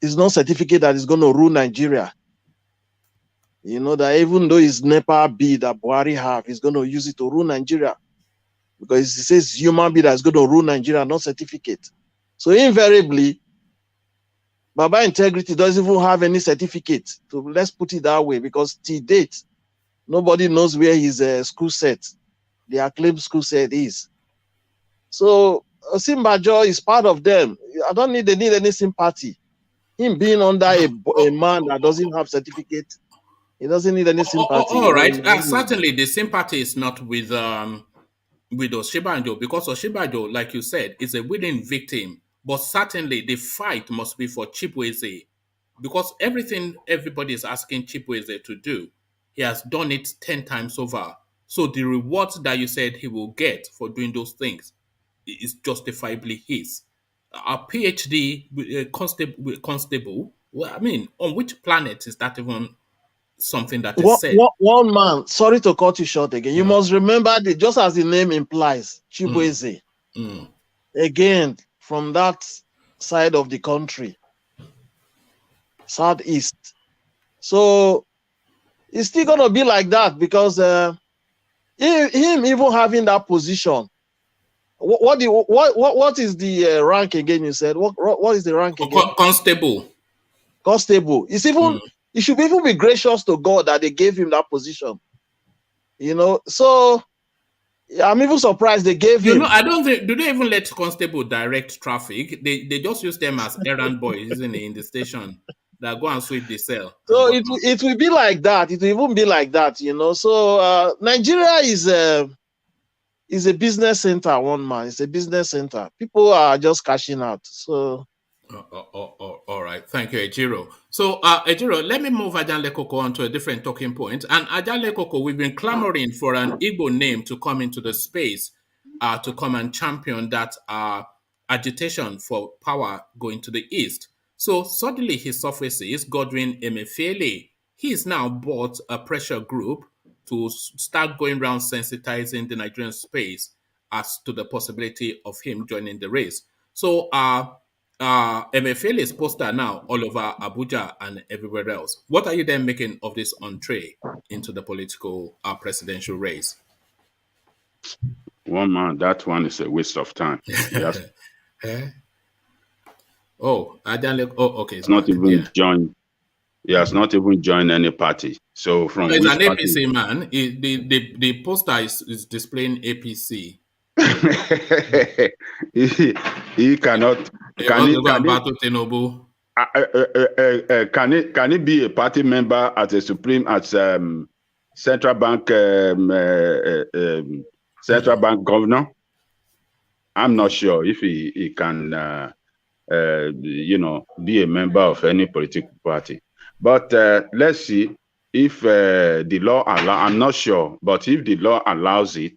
it's no certificate that is going to rule Nigeria. That even though it's NEPA bid that Buhari have, he's going to use it to rule Nigeria. Because it says human being that's going to rule Nigeria, not certificate. So invariably, Baba Integrity doesn't even have any certificate. So let's put it that way, because till date, nobody knows where his school set, the acclaimed school set is. So Osinbajo is part of them. They need any sympathy. Him being under a man that doesn't have certificate, he doesn't need any sympathy. All right. Certainly, the sympathy is not with Osinbajo, because Osinbajo, like you said, is a willing victim. But certainly, the fight must be for Chibueze, because everything everybody is asking Chibueze to do, he has done it 10 times over. So the rewards that you said he will get for doing those things is justifiably his. A PhD constable. Well, I mean, on which planet is that even something that is said? One man, sorry to cut you short again. You must remember that just as the name implies, Chibueze, again, from that side of the country, southeast. So it's still gonna be like that, because him even having that position. What is the rank again? You said what is the rank again? Constable. Constable. It's even it should even be gracious to God that they gave him that position. So I'm even surprised they gave him. I don't think, do they even let constable direct traffic? They just use them as errand boys, isn't it, in the station that go and sweep the cell. So it will be like that. It will even be like that, So Nigeria is a business center. One man, it's a business center. People are just cashing out. So. All right. Thank you, Ejiro. So, Ejiro, let me move Ajan Lekoko onto a different talking point. And Ajan Lekoko, we've been clamoring for an Igbo name to come into the space to come and champion that agitation for power going to the east. So, suddenly he surfaces Godwin Emefiele. He's now bought a pressure group to start going around sensitizing the Nigerian space as to the possibility of him joining the race. So, Emefiele's poster now all over Abuja and everywhere else. What are you then making of this entree into the political presidential race? One man, that one is a waste of time. Yes. Okay. It's not even joined. He has not even joined any party. So from it's which an party? APC man. The poster is displaying APC. he cannot. Can he be a party member as a supreme central bank central bank governor? I'm not sure if he can be a member of any political party. But let's see if the law allows. I'm not sure, but if the law allows it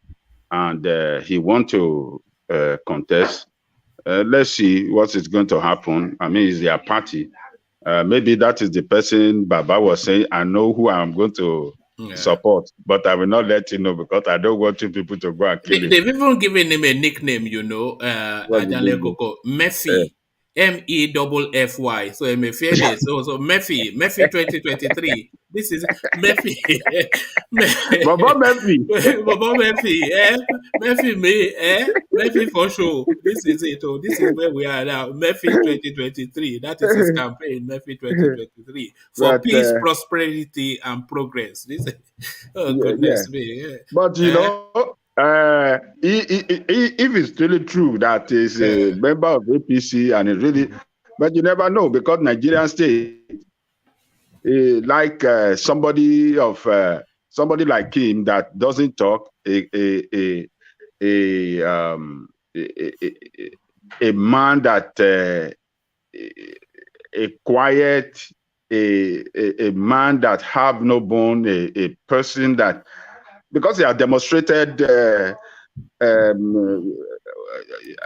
and he wants to contest, let's see what is going to happen. I mean, it's their party. Maybe that is the person Baba was saying, I know who I'm going to support, but I will not let you know because I don't want you people to go and kill him. They've even given him a nickname, Koko, Mephi. MEFFY. So Emefiele. So Mephi 2023. This is Murphy. Baba Murphy. Baba Murphy, Murphy me, Murphy for sure. This is it. Oh, this is where we are now. Murphy 2023. That is his campaign, Murphy 2023. For But peace, prosperity, and progress. This is, oh yeah. goodness me. But if it's really true that he's a member of APC and it really, but you never know because Nigerian state, like somebody like him that doesn't talk, a man that a quiet, a man that have no bone, a person that, because he has demonstrated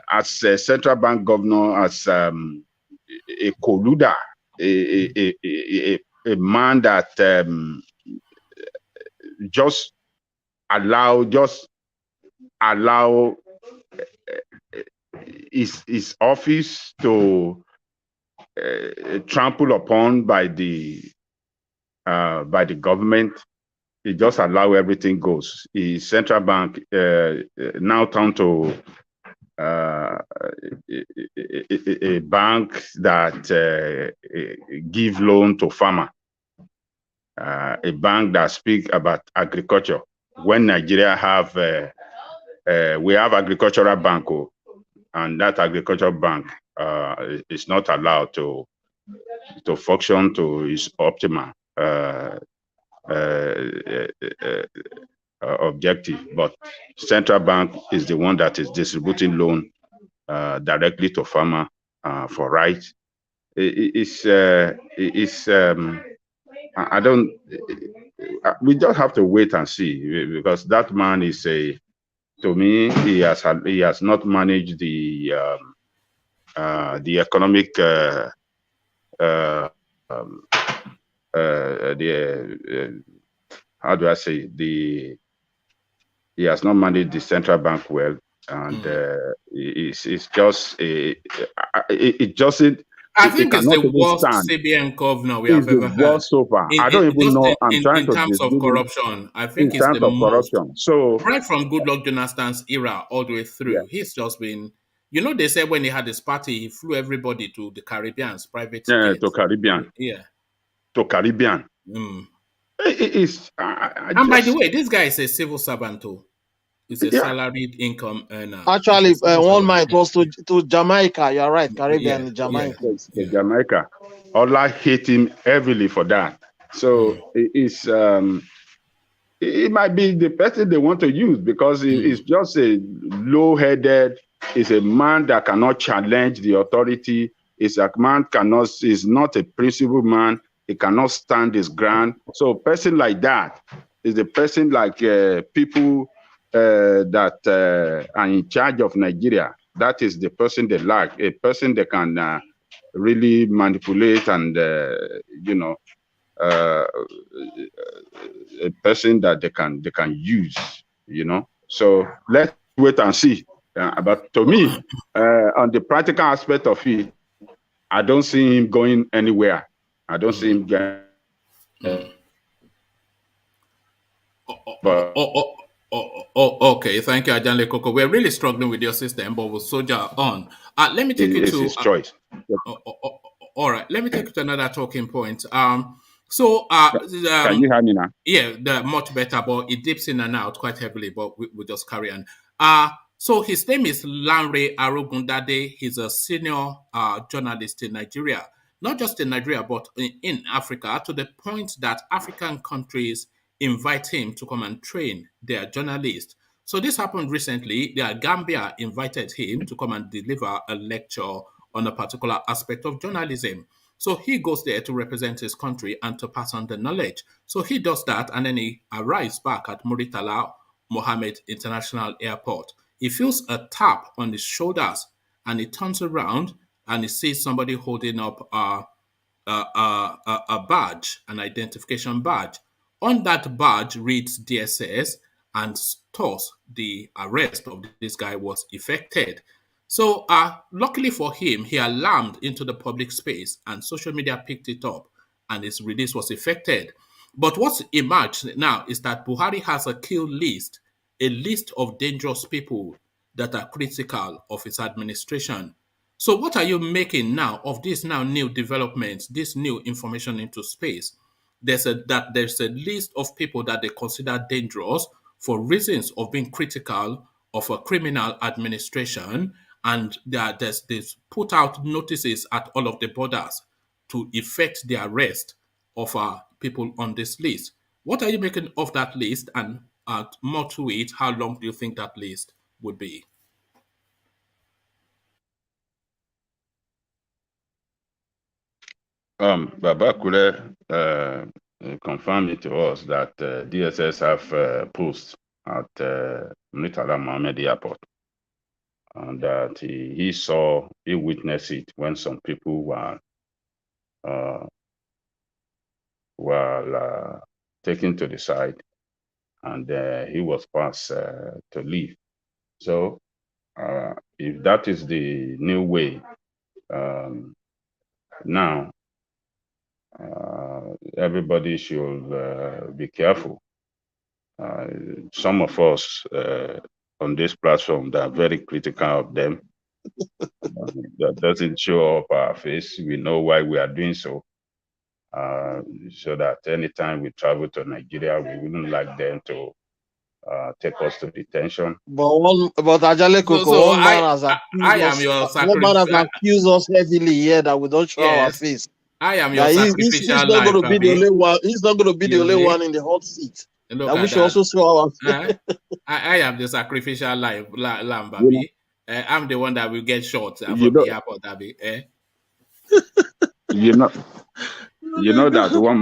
as a central bank governor, as a colluder, a man that just allow his office to trample upon by the government. He just allow everything goes. His central bank now turned to a bank that give loan to farmer, a bank that speak about agriculture. When Nigeria have, we have agricultural bank, and that agricultural bank is not allowed to function to its optimal objective, but central bank is the one that is distributing loan directly to farmer for rice. I don't. We just have to wait and see, because that man is to me, he has not managed the economic how do I say, he has not managed the central bank well, and it's just it doesn't. I think it's cannot the even worst stand. CBN governor we have It's the ever had. worst so far. I don't even know. I'm trying in to terms of disbelieve corruption. I think in it's terms the of most. corruption. So Right from Goodluck Jonathan's era all the way through, he's just been. You know, they said when he had his party, he flew everybody to the Caribbean's private jet. to Caribbean. Yeah. To Caribbean. It's And by the way, this guy is a civil servant too. He's a salaried income earner. Actually, one might was to Jamaica. You're right, Caribbean, Jamaica. Jamaica. Allah hate him heavily for that. So it might be the person they want to use, because it's just a low-headed. It's a man that cannot challenge the authority. It's a man is not a principled man. He cannot stand his ground. So a person like that is a person like people that are in charge of Nigeria. That is the person they like, a person that can really manipulate and, a person that they can use, So let's wait and see. But to me, on the practical aspect of it, I don't see him going anywhere. I don't see him getting. Okay. Thank you, Ajanle Koko. We're really struggling with your system, but we'll soldier on. Let me take you to his choice. All right. Let me take you to another talking point. Can you hear me now? Yeah, they're much better, but it dips in and out quite heavily. But we'll just carry on. So his name is Lanre Arogundade. He's a senior journalist in Nigeria, not just in Nigeria, but in Africa, to the point that African countries invite him to come and train their journalists. So this happened recently. Gambia invited him to come and deliver a lecture on a particular aspect of journalism. So he goes there to represent his country and to pass on the knowledge. So he does that, and then he arrives back at Muritala Mohammed International Airport. He feels a tap on his shoulders, and he turns around and he sees somebody holding up a badge, an identification badge. On that badge reads DSS, and thus the arrest of this guy was effected. So luckily for him, he alarmed into the public space, and social media picked it up, and his release was effected. But what's emerged now is that Buhari has a list of dangerous people that are critical of his administration. So what are you making now of this now new developments, this new information into space? There's a list of people that they consider dangerous for reasons of being critical of a criminal administration, and there's put out notices at all of the borders to effect the arrest of people on this list. What are you making of that list? And more to it, how long do you think that list would be? Baba Kule confirmed it to us that DSS have posts at Murtala Mohammed Airport, and that he witnessed it when some people uh, were taken to the side, and he was passed to leave. So, if that is the new way, now everybody should be careful. Some of us on this platform that are very critical of them, that doesn't show up our face. We know why we are doing so. So that anytime we travel to Nigeria, we wouldn't like them to take us to detention. But Ajale Koko, one man has I accused am us. your One man has sacrifice. accused us heavily here that we don't show our Yes, face. I am your That he's sacrificial not going life, to be the Abby. only one. He's not going to be the You only see? one in the hot seat. Look That we at should that. also show our face. I am the sacrificial lamb, You know, Abby. I'm the one that will get shot you from know, the airport, Abby. you know, you know that one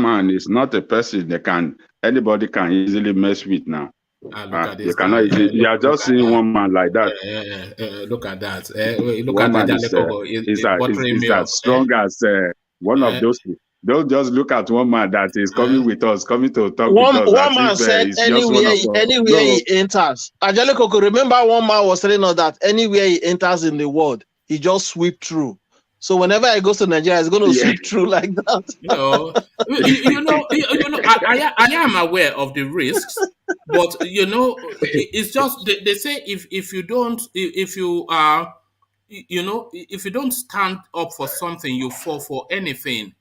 man is not a person that anybody can easily mess with now. Look at You this guy. cannot easily, you are Look just at seeing that. one man like that. Look at that. Look One at man Ajale Kogo. Is buttering is me as up. strong as one of Eh, those. Don't just look at one man that is eh. coming with us, coming to talk with One us as one if man said he's just one of us. anywhere No, he enters. Ajale Koko, remember one man was telling us that anywhere he enters in the world, he just sweep through. So whenever he goes to Nigeria, he's going to yeah, sweep through like that. I am aware of the risks, but it's just they say if you don't if you are if you don't stand up for something, you fall for anything.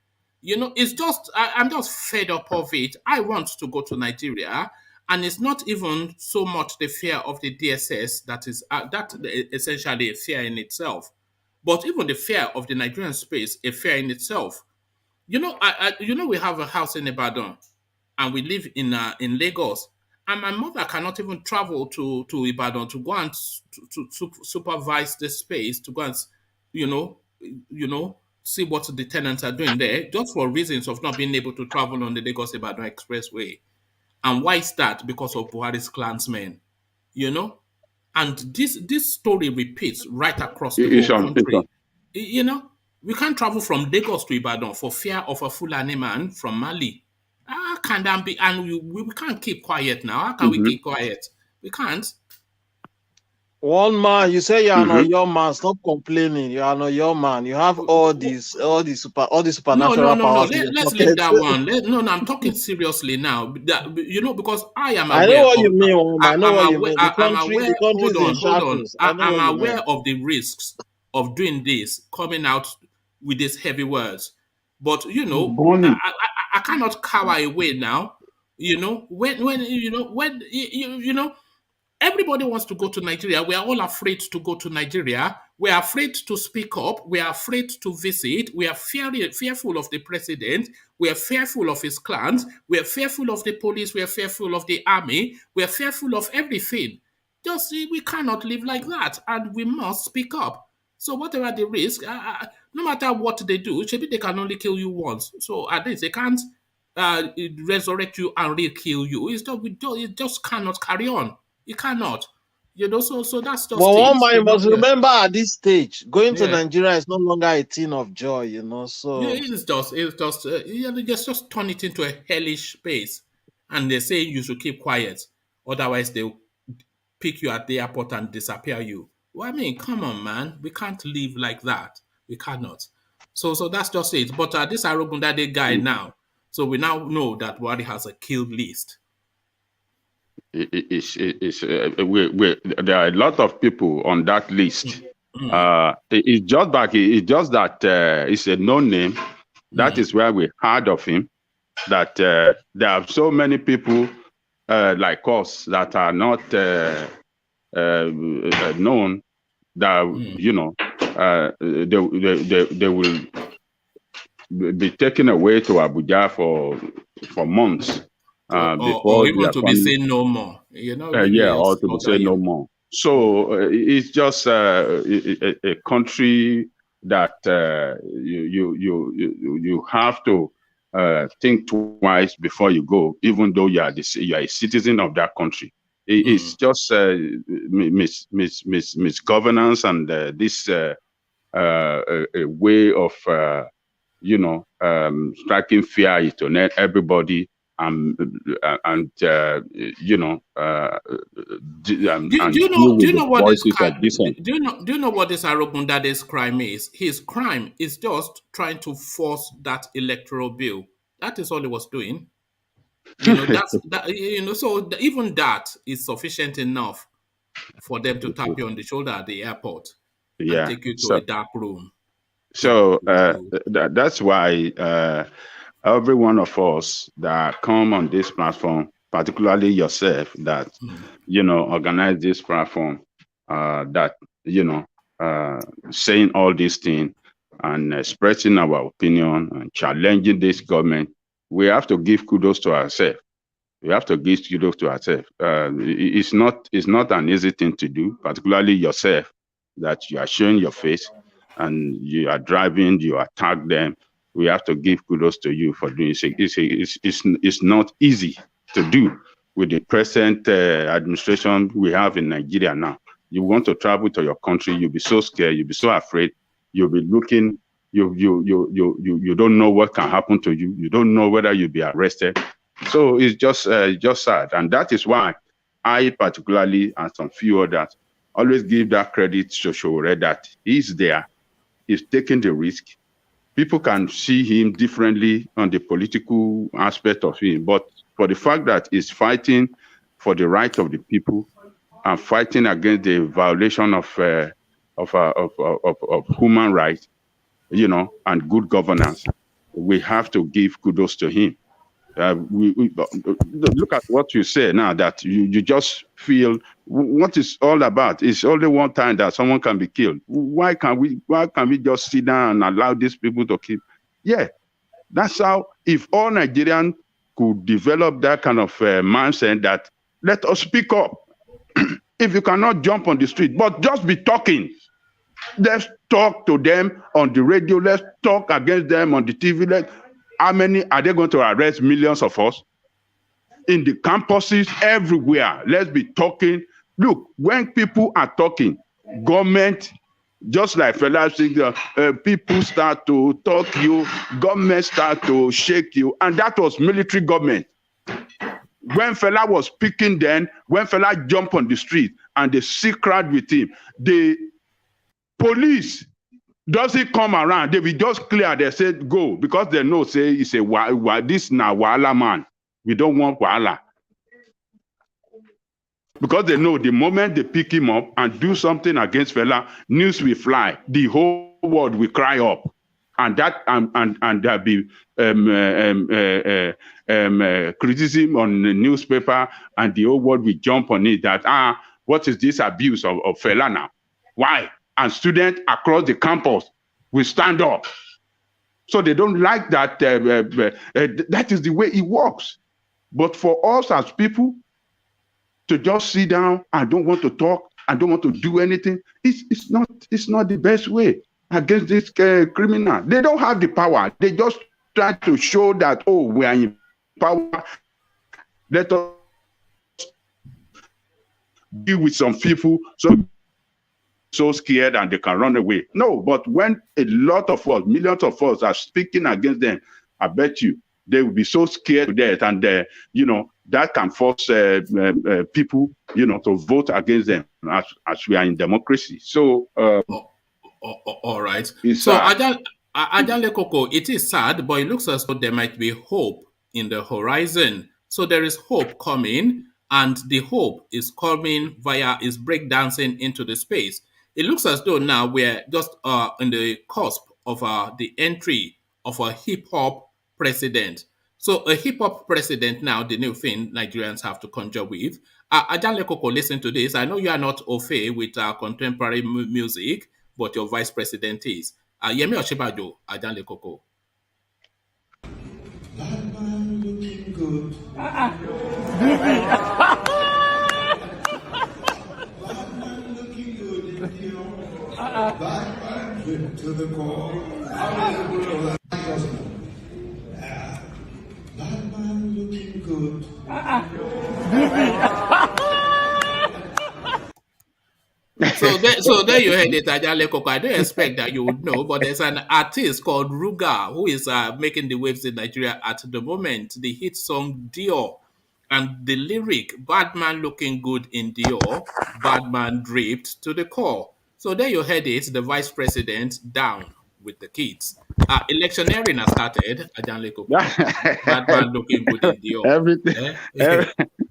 It's just I'm just fed up of it. I want to go to Nigeria, and it's not even so much the fear of the DSS that is that essentially a fear in itself, but even the fear of the Nigerian space, a fear in itself. We have a house in Ibadan, and we live in Lagos, and my mother cannot even travel to Ibadan to go and supervise the space to go and you know see what the tenants are doing there, just for reasons of not being able to travel on the Lagos Ibadan Expressway. And why is that? Because of Buhari's clansmen, you know. And this story repeats right across the whole it's on. country. You know, we can't travel from Lagos to Ibadan for fear of a Fulani man from Mali. How can that be? And we can't keep quiet now. How can we Mm-hmm, keep quiet? We can't. One man, you say you are mm-hmm. not your man. Stop complaining. You are not your man. You have all the No, no, supernatural no, no. powers in your Let's leave pocket. that one. No, I'm talking seriously now. Because I am I know aware what of. you mean, Oma. I know I'm what you aware. mean. I'm aware. The country Hold is in on, hold on. shambles. I know I'm what you aware mean. of the risks of doing this, coming out with these heavy words. But Bonnie, I cannot cower away now. When everybody wants to go to Nigeria. We are all afraid to go to Nigeria. We are afraid to speak up. We are afraid to visit. We are fearful of the president. We are fearful of his clans. We are fearful of the police. We are fearful of the army. We are fearful of everything. Just we cannot live like that, and we must speak up. So whatever the risk, no matter what they do, maybe they can only kill you once. So at least they can't resurrect you and re-kill you. It just cannot carry on. It cannot. So that's But just one it. man you must Yeah. remember at this stage, going to Yeah. Nigeria is no longer a thing of joy. Yeah, So they just turn it into a hellish space. And they say you should keep quiet. Otherwise, they'll pick you at the airport and disappear you. Well, I mean, come on, man. We can't live like that. We cannot. So that's just it. But this Arogundade guy now, so we now know that Buhari has a killed list. There are a lot of people on that list. It's just that it's a known name. That is where we heard of him. That there are so many people like us that are not known that they will be taken away to Abuja for months or even to be seen no more. Or to be said no more. So it's just a country that you have to think twice before you go, even though you are a citizen of that country. It's just misgovernance and this a way of striking fear into everybody. Do you know what this Arogundade's crime is? His crime is just trying to force that electoral bill. That is all he was doing. So even that is sufficient enough for them to tap you on the shoulder at the airport and take you to a dark room. So that's why every one of us that come on this platform, particularly yourself, that organize this platform, saying all these things and expressing our opinion and challenging this government, we have to give kudos to ourselves. We have to give kudos to ourselves. It's not an easy thing to do, particularly yourself, that you are showing your face and you are driving, you attack them. We have to give kudos to you for doing it. It's not easy to do with the present administration we have in Nigeria now. You want to travel to your country, you'll be so scared, you'll be so afraid, you'll be looking, you don't know what can happen to you. You don't know whether you'll be arrested. So it's just sad. And that is why I particularly, and some few others, always give that credit to Sowore that he's there, he's taking the risk. People can see him differently on the political aspect of him, but for the fact that he's fighting for the right of the people and fighting against the violation of human rights, and good governance, we have to give kudos to him. We look at what you say now, that you just feel what it's all about. It's only one time that someone can be killed. Why can we just sit down and allow these people to kill? Yeah, that's how, if all Nigerians could develop that kind of mindset, that let us speak up. If you cannot jump on the street, but just be talking. Let's talk to them on the radio. Let's talk against them on the TV. How many are they going to arrest? Millions of us in the campuses everywhere. Let's be talking. Look, when people are talking, government, just like Fela said, people start to talk you, government start to shake you, and that was military government. When Fela was speaking then, when Fela jumped on the street and the secret with him, the police doesn't come around. They will just clear. They said go, because they know say it's this na wahala man. We don't want wahala. Because they know the moment they pick him up and do something against Fela, news will fly. The whole world will cry up, and that and there'll be criticism on the newspaper, and the whole world will jump on it. That what is this abuse of Fela now? Why? And students across the campus will stand up. So they don't like that. That is the way it works. But for us as people to just sit down and don't want to talk and don't want to do anything, it's not the best way against this criminal. They don't have the power. They just try to show that, oh, we are in power. Let us deal with some people so scared and they can run away. No, but when a lot of us, millions of us are speaking against them, I bet you they will be so scared to death, and that can force people, to vote against them as we are in democracy. So, all right. So Ajanle Koko, it is sad, but it looks as though there might be hope in the horizon. So there is hope coming, and the hope is coming is breakdancing into the space. It looks as though now we're just in the cusp of the entry of a hip hop president. So a hip hop president now, the new thing Nigerians have to conjure with. Ajanle Koko, listen to this. I know you are not au fait with contemporary music, but your vice president is. Yemi Osinbajo, Ajanle Koko. That man looking good. That man looking good in Dior. That man to the core. That man looking good. So there you heard it, Ajanle Koko. I don't expect that you would know, but there's an artist called Ruga who is making the waves in Nigeria at the moment. The hit song Dior, and the lyric, bad man looking good in Dior, bad man draped to the core. So there you heard it, the vice president down with the kids. Electioneering has started, Ajanle Koko. Bad man looking good in Dior. Everything,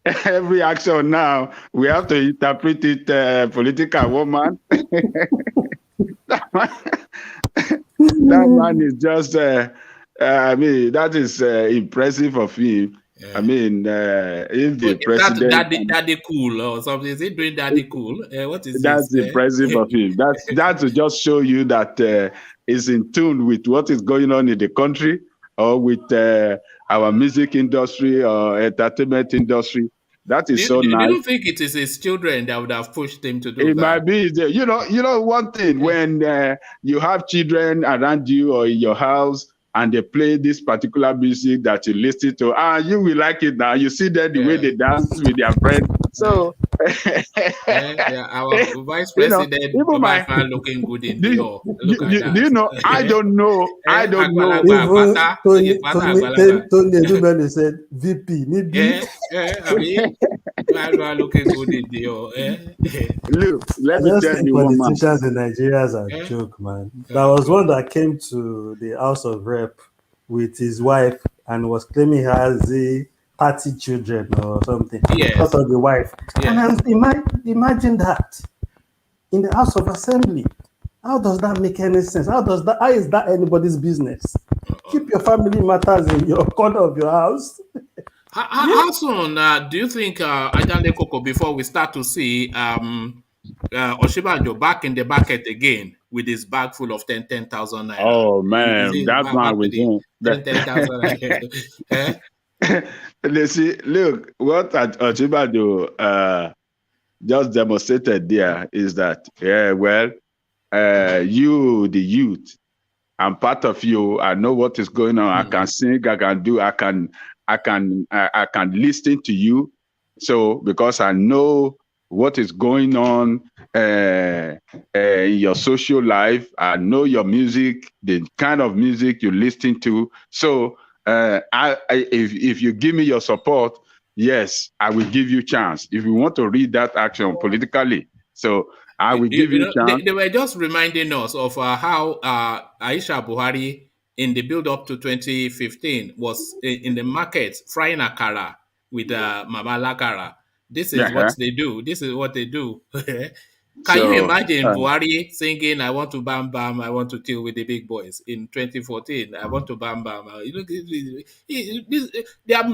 every action now, we have to interpret it political woman. that man is just, I mean, that is impressive of him. Yeah. I mean, if the president... Daddy cool or something, is he doing daddy cool? What is that's this? Impressive of him. That's to just show you that is in tune with what is going on in the country or with our music industry or entertainment industry. That is so nice. You don't think it is his children that would have pushed him to do that? It might be. You know one thing, when you have children around you or in your house and they play this particular music that you listen to, you will like it now. You see that the way they dance with their friends. So our vice president, my man looking good in Dior. Do you know? I don't know. I don't know. Even Tony Edumelu said VP. I mean, man looking good in Dior. Look, let me tell you, politicians in Nigeria are a joke, man. There was one that came to the House of Rep with his wife and was claiming he has 30 children or something because of the wife. Yes. And imagine that in the House of Assembly. How does that make any sense? How is that anybody's business? Keep your family matters in your corner of your house. How soon do you think, Ajanle Koko, before we start to see Osinbajo back in the bucket again with his bag full of 10,000 naira? Oh man, that man was in 10,000 naira. Look, what Osinbajo just demonstrated there is that, you, the youth, I'm part of you. I know what is going on. I can sing. I can do. I can listen to you. So because I know what is going on in your social life, I know your music, the kind of music you listen to. So if you give me your support, yes, I will give you chance. If you want to read that action politically, so I will give you a chance. They were just reminding us of how Aisha Buhari, in the build-up to 2015, was in the market frying akara with Mama Lakara. This is what they do. This is what they do. Can you imagine Buhari singing, I want to bam bam, I want to chill with the big boys in 2014? I want to bam bam. They are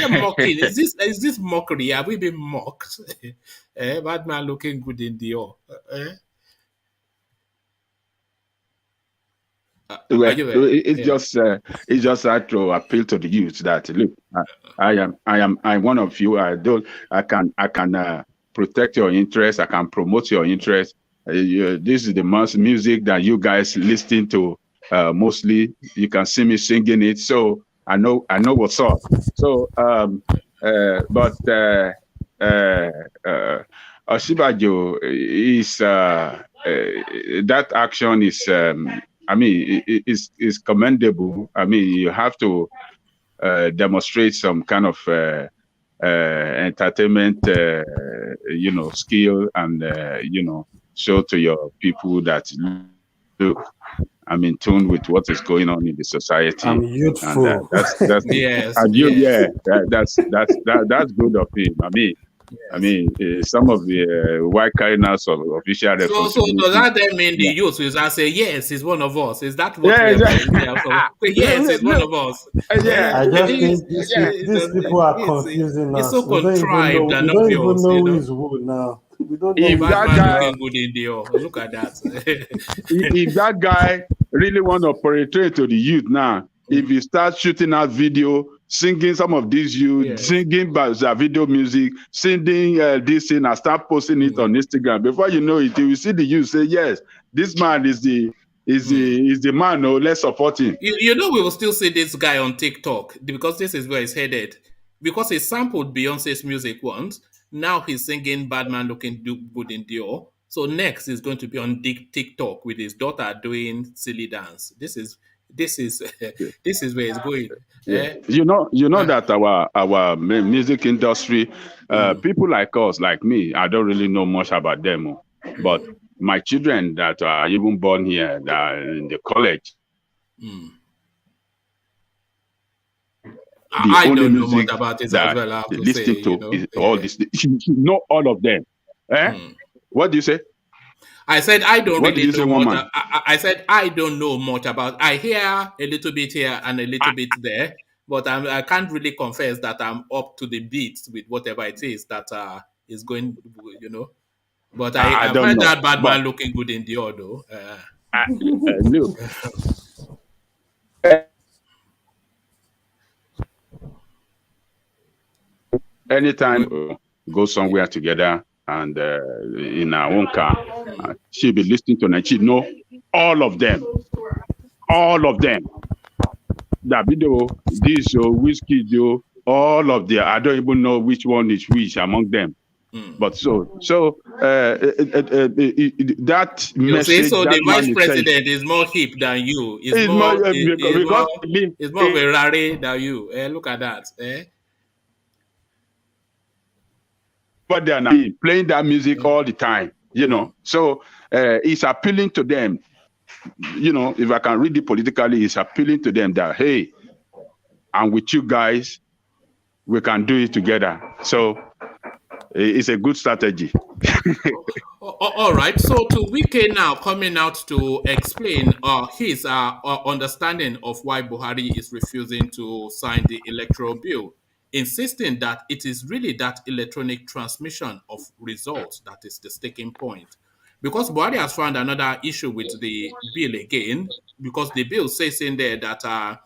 mocking. Is this mockery? Have we been mocked? Bad man looking good in Dior. It's just like to appeal to the youth that look, I'm one of you. I can protect your interests. I can promote your interests. This is the most music that you guys listen to mostly. You can see me singing it, so I know what's up. So, but Osinbajo is that action is. Is commendable. I mean, you have to demonstrate some kind of entertainment, skill, and show to your people that look, I'm in tune with what is going on in the society. I'm youthful. And that's yes, and you, yes. that's good of him. I mean, some of the why carrying out of official So responsibility. does that then mean the youth will say, yes, he's one of us? Is that what Yeah, we are exactly. saying? Yes, he's one of us. Yeah. I just think these people are confusing It's us. so We don't even know. contrived and We don't even obvious, know you who know. is who now. We don't know If who that Batman guy, looking good in Dior. Look at that. if that guy really want to penetrate to the youth now, if he starts shooting out video, singing some of these youth, singing their video music, singing this thing, and start posting it on Instagram, before you know it, you will see the youth say, yes, this man is the man. No, let's support him. You know, we will still see this guy on TikTok because this is where he's headed. Because he sampled Beyonce's music once, now he's singing "Bad Man Looking Good in Dior." So next he's going to be on TikTok with his daughter doing silly dance. This is this is where it's going. Yeah. You know that our music industry, people like us, like me, I don't really know much about them, but my children that are even born here, that are in the college. I don't know much about it as well. I have to listen say, to is all this. You know all of them. What do you say? I said I don't What really did you know say, much. I said I don't know much about. I hear a little bit here and a little bit there, but I can't really confess that I'm up to the beats with whatever it is that is going. You know, but I've don't heard know, that bad man looking good in Dior though. Look. Anytime go somewhere together and in our own car, she'll be listening to and she know all of them. Davido, this Whiskey, all of them. I don't even know which one is which among them. But that message. So that the vice president is more hip than you. Is more of a rare than you. Look at that. But they are not playing that music all the time, you know. So it's appealing to them, you know. If I can read it politically, it's appealing to them that, hey, I'm with you guys, we can do it together. So it's a good strategy. All right. So to Wike now coming out to explain his understanding of why Buhari is refusing to sign the electoral bill, insisting that it is really that electronic transmission of results that is the sticking point. Because Buhari has found another issue with the bill again, because the bill says in there that a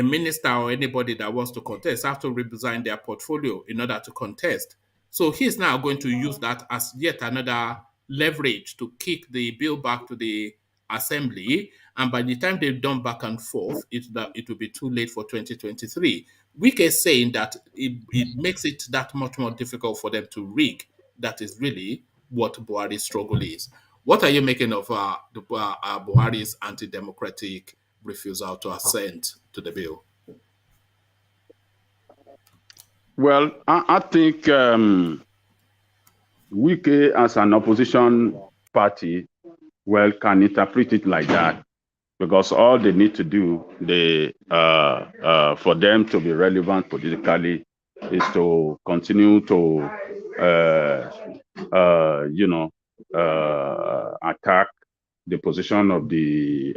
minister or anybody that wants to contest have to resign their portfolio in order to contest. So he's now going to use that as yet another leverage to kick the bill back to the assembly. And by the time they've done back and forth, it will be too late for 2023. Wike is saying that it makes it that much more difficult for them to rig. That is really what Buhari's struggle is. What are you making of Buhari's anti-democratic refusal to assent to the bill? Well, I think Wike as an opposition party, well, can interpret it like that, because all they need to do, for them to be relevant politically, is to continue to, attack the position of the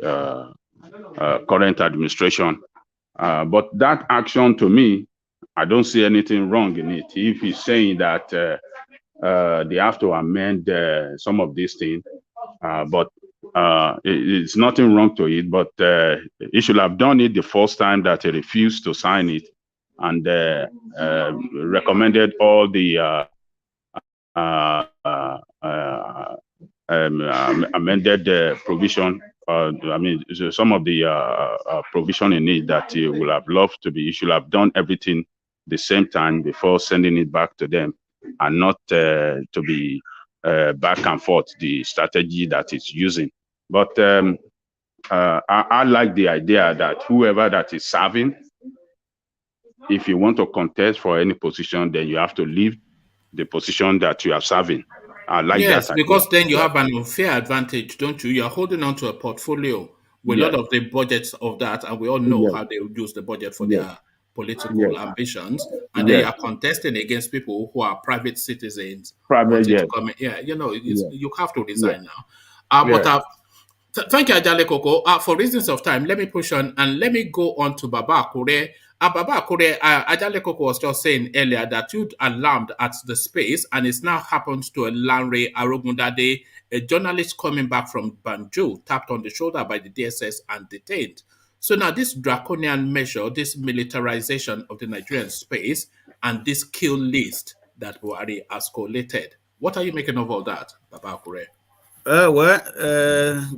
current administration. But that action, to me, I don't see anything wrong in it. If he's saying that they have to amend some of these things, but it's nothing wrong to it. But he should have done it the first time that he refused to sign it, and recommended all the amended provision. Some of the provision in it that he would have loved to be. He should have done everything the same time before sending it back to them, and not to be back and forth, the strategy that it's using. But I like the idea that whoever that is serving, if you want to contest for any position, then you have to leave the position that you are serving. I like that idea. Because then you have an unfair advantage, don't you? You're holding on to a portfolio with a Yes. lot of the budgets of that, and we all know Yes. how they use the budget for Yes. their political Yes. ambitions, and then you Yes. are contesting against people who are private citizens Private. wanting Yes. to come in. Yeah, Yes. you have to Yes. resign now. But Yes. thank you, Ajale Koko. For reasons of time, let me push on and let me go on to Baba Akure. Baba Akure, Ajale Koko was just saying earlier that you'd alarmed at the space, and it's now happened to a Lanre Arogundade, a journalist coming back from Banjul, tapped on the shoulder by the DSS and detained. So now this draconian measure, this militarization of the Nigerian space, and this kill list that Buhari has collated. What are you making of all that, Baba Akure?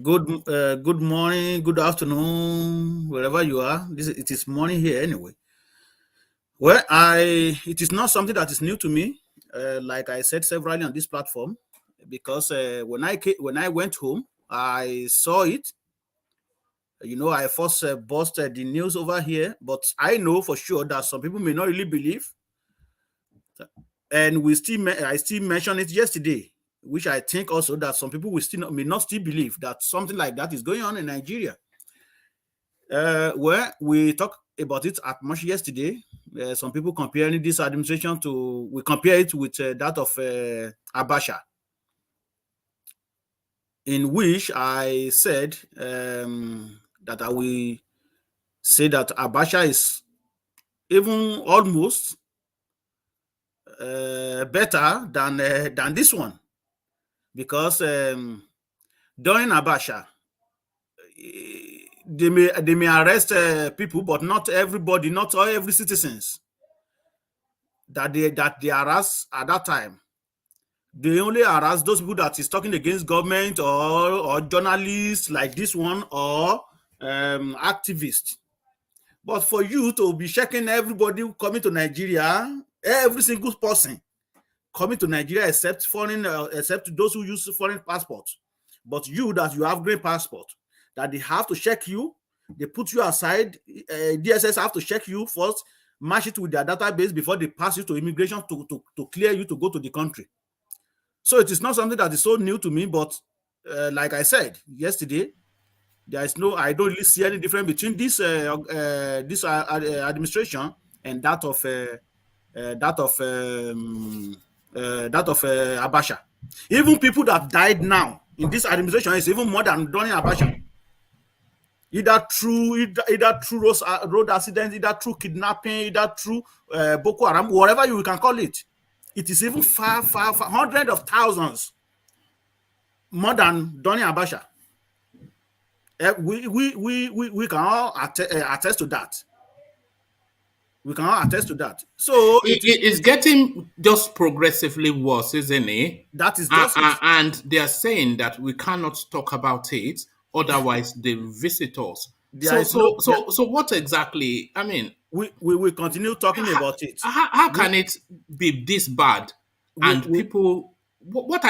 Good morning, good afternoon, wherever you are. It is morning here anyway. It is not something that is new to me, like I said severally on this platform, because when I went home, I saw it. I first busted the news over here, but I know for sure that some people may not really believe, and I still mentioned it yesterday, which I think also that some people may not still believe that something like that is going on in Nigeria. We talked about it at much yesterday. Some people comparing this administration we compare it with that of Abacha, in which I said that I will say that Abacha is even almost better than this one, because during Abacha, they may arrest people, but not everybody, not all every citizens that they harass at that time. They only harass those people that is talking against government or journalists like this one, or activists. But for you to be checking everybody coming to Nigeria, every single person coming to Nigeria except those who use foreign passports, but you that you have green passport, that they have to check you, they put you aside. DSS have to check you first, match it with their database before they pass you to immigration to clear you to go to the country. So it is not something that is so new to me, but like I said yesterday, I don't really see any difference between this administration and that of Abacha. Even people that died now in this administration is even more than during Abacha. Either through road accident, either through kidnapping, either through Boko Haram, whatever you can call it. It is even far, hundreds of thousands more than Donny Abacha. We can all attest to that. We can all attest to that. So it's getting just progressively worse, isn't it? That is just it. And they are saying that we cannot talk about it, otherwise they visit us. So what exactly? I mean, we will continue talking about it. How can it be this bad? People, what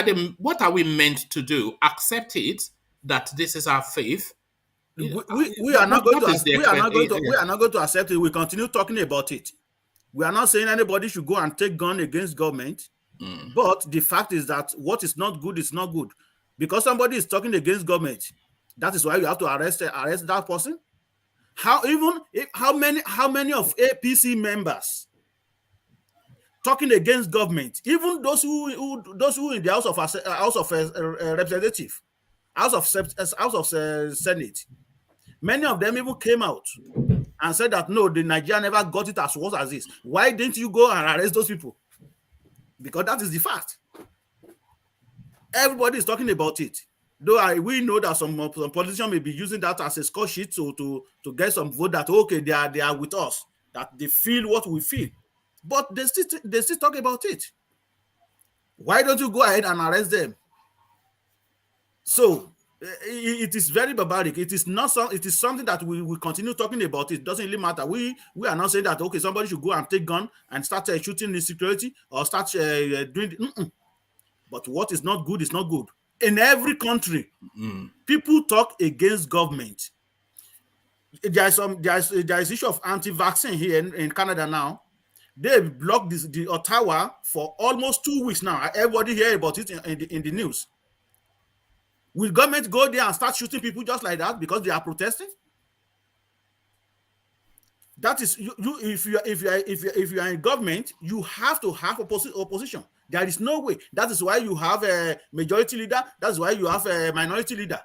are we meant to do? Accept it that this is our faith. We are not going to accept it. We continue talking about it. We are not saying anybody should go and take gun against government, but the fact is that what is not good is not good. Because somebody is talking against government, that is why you have to arrest that person. How many of APC members talking against government, even those who in the House of Representatives, House of Senate, many of them even came out and said that no, the Nigeria never got it as worse as this. Why didn't you go and arrest those people? Because that is the fact. Everybody is talking about it. Though we know that some politicians may be using that as a score sheet to get some vote that okay, they are with us, that they feel what we feel. But they still talk about it. Why don't you go ahead and arrest them? So it is very barbaric. It is not it is something that we will continue talking about. It doesn't really matter. We are not saying that okay, somebody should go and take gun and start shooting insecurity or start doing. But what is not good is not good. In every country, people talk against government. There is issue of anti-vaccine here in Canada now. They blocked the Ottawa for almost 2 weeks now. Everybody hear about it in the news. Will government go there and start shooting people just like that because they are protesting? That is if you are in government, you have to have opposition. There is no way. That is why you have a majority leader. That's why you have a minority leader.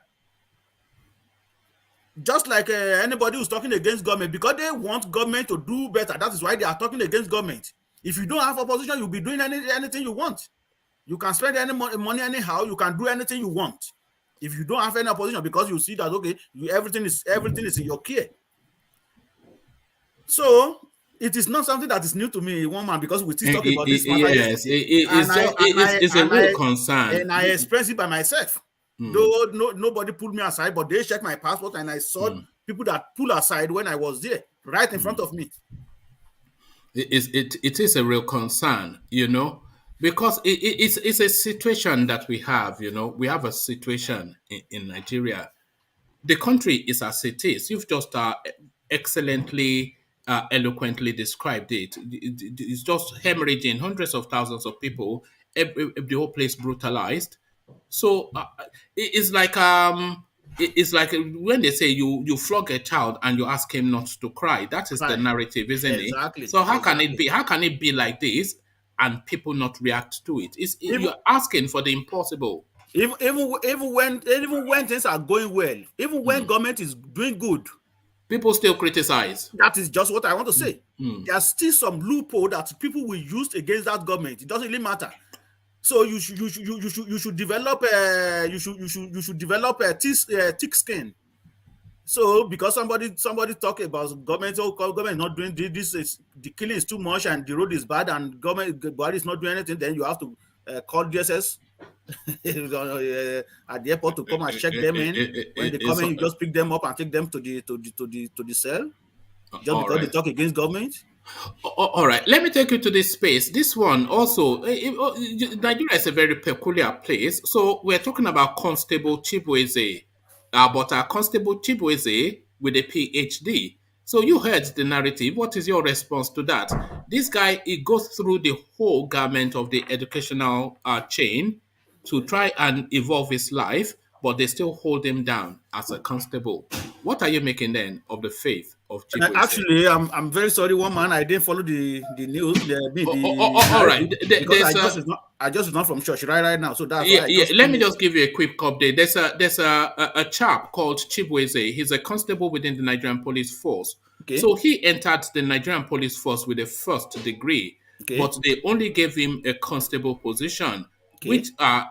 Just like anybody who's talking against government, because they want government to do better. That is why they are talking against government. If you don't have opposition, you'll be doing anything you want. You can spend any money anyhow. You can do anything you want. If you don't have any opposition, because you see that okay, everything is in your care. So it is not something that is new to me, one man, because we still talk about this matter. Yes, it's a real concern, and I expressed it by myself. Though nobody pulled me aside, but they checked my passport, and I saw people that pull aside when I was there, right in front of me. It is a real concern, because it's a situation that we have. We have a situation in Nigeria. The country is as it is. You've just excellently, eloquently described it. It's just hemorrhaging hundreds of thousands of people, the whole place brutalized. So it's like when they say you flog a child and you ask him not to cry. That is the narrative, isn't it? So how can it be? How can it be like this and people not react to it? You're asking for the impossible. Even when things are going well, even when government is doing good, people still criticize. That is just what I want to say. There's still some loophole that people will use against that government. It doesn't really matter. So you should develop a thick skin. So because somebody talk about government not doing this, the killing is too much and the road is bad and government body is not doing anything, then you have to call DSS at the airport to come and check them in. When they come in, you just pick them up and take them to the cell. Just because they talk against government. All right, let me take you to this space. This one also, Nigeria is a very peculiar place. So we're talking about Constable Chibueze, but Constable Chibueze with a PhD. So you heard the narrative. What is your response to that? This guy, he goes through the whole garment of the educational chain to try and evolve his life, but they still hold him down as a constable. What are you making then of the faith of Chibueze? Actually, I'm very sorry, one man. I didn't follow the news. All right. I just not from church right now, so that's Let me just give you a quick update. There's a chap called Chibueze. He's a constable within the Nigerian police force. Okay. So he entered the Nigerian police force with a first degree, but they only gave him a constable position. Okay.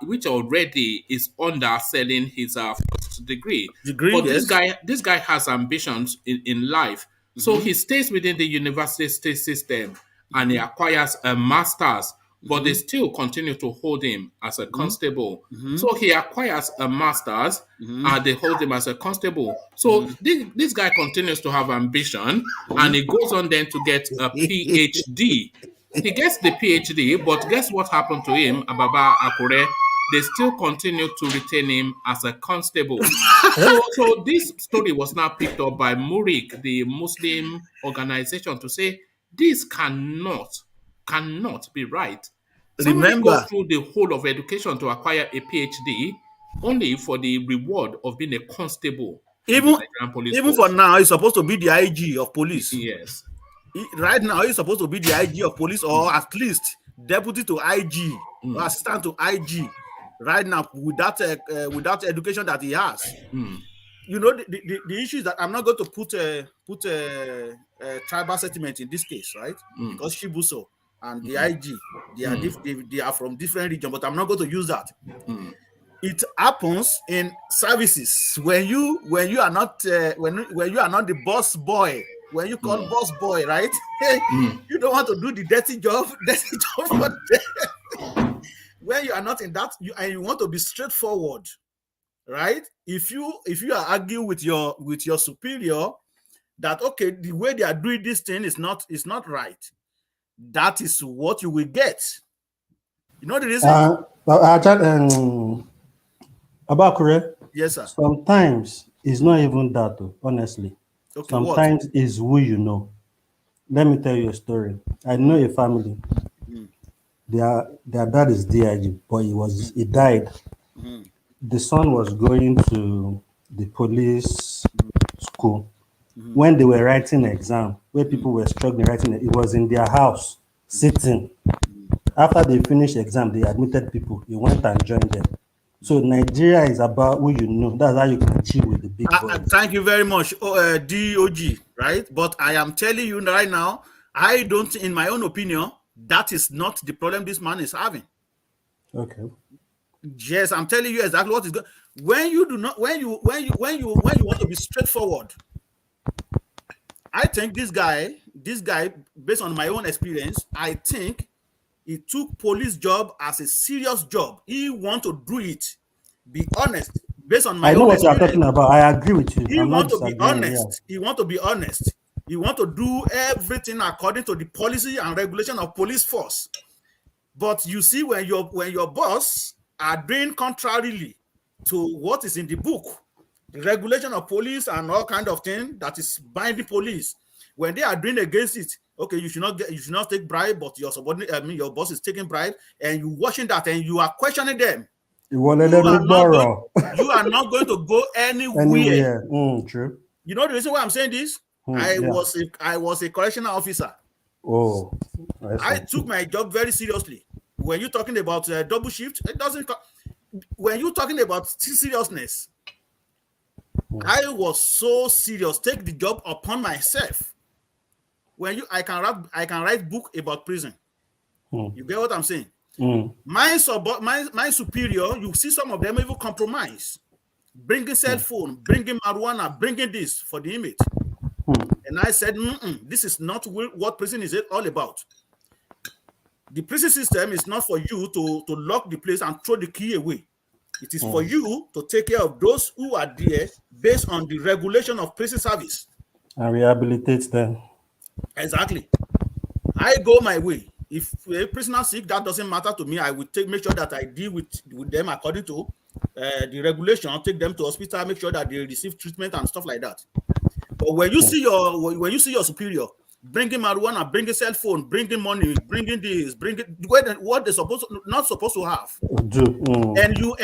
Which already is underselling his first degree. But yes. This guy has ambitions in life, so he stays within the university system and he acquires a master's. But they still continue to hold him as a constable. So he acquires a master's and they hold him as a constable. So this guy continues to have ambition and he goes on then to get a PhD. He gets the PhD, but guess what happened to him, Ababa Akure? They still continue to retain him as a constable. so this story was now picked up by Murik, the Muslim organization, to say this cannot be right. Somebody goes through the whole of education to acquire a PhD only for the reward of being a constable. Even for now, he's supposed to be the IG of police. Yes. Right now, he's supposed to be the IG of police, or at least deputy to IG, or assistant to IG. Right now, with that education that he has, the issue is that I'm not going to put a tribal settlement in this case, right? Because Shibuso and the IG, they are from different regions, but I'm not going to use that. It happens in services when you are not when you are not the boss boy. When you call boss boy, right? You don't want to do the dirty job for them. When you are not in that, and you want to be straightforward, right? If you are arguing with your superior that okay, the way they are doing this thing is not right, that is what you will get. You know the reason? Abakure. Yes, sir. Sometimes it's not even that, honestly. Okay, sometimes it's who you know. Let me tell you a story. I know a family. Their dad is DIG, but he died the son was going to the police school. When they were writing exam, where people were struggling writing it was in their house, sitting. After they finished exam, they admitted people. He went and joined them. So Nigeria is about who you know. That's how you can achieve with the big boys. Thank you very much, DOG, right? But I am telling you right now, I don't, in my own opinion, that is not the problem this man is having. Okay. Yes, I'm telling you exactly what is going. When you do not, when you want to be straightforward, I think this guy, based on my own experience, I think he took police job as a serious job. He want to do it. Be honest. Based on my own what you're talking about. I agree with you. He want to be honest. Yeah. He want to be honest. He want to do everything according to the policy and regulation of police force. But you see, when your boss are doing contrarily to what is in the book, the regulation of police and all kind of thing that is binding police, when they are doing against it, okay, you should not take bribe, but your subordinate, your boss is taking bribe, and you watching that and you are questioning them. You are not going to go anywhere. True. You know the reason why I'm saying this? I was a correctional officer. Oh, I took my job very seriously. When you're talking about double shift, it doesn't. When you're talking about seriousness, I was so serious. Take the job upon myself. When I can write book about prison. You get what I'm saying? My superior, you see some of them even compromise, bringing cell phone, bringing marijuana, bringing this for the inmate. And I said, this is not what prison is all about. The prison system is not for you to lock the place and throw the key away. It is for you to take care of those who are there based on the regulation of prison service. And rehabilitate them. Exactly. I go my way. If a prisoner sick, that doesn't matter to me. I will make sure that I deal with them according to the regulation. I'll take them to hospital, make sure that they receive treatment and stuff like that. But when you see your superior bringing marijuana, bringing cell phone, bringing money, bringing this, bringing what they're not supposed to have, and you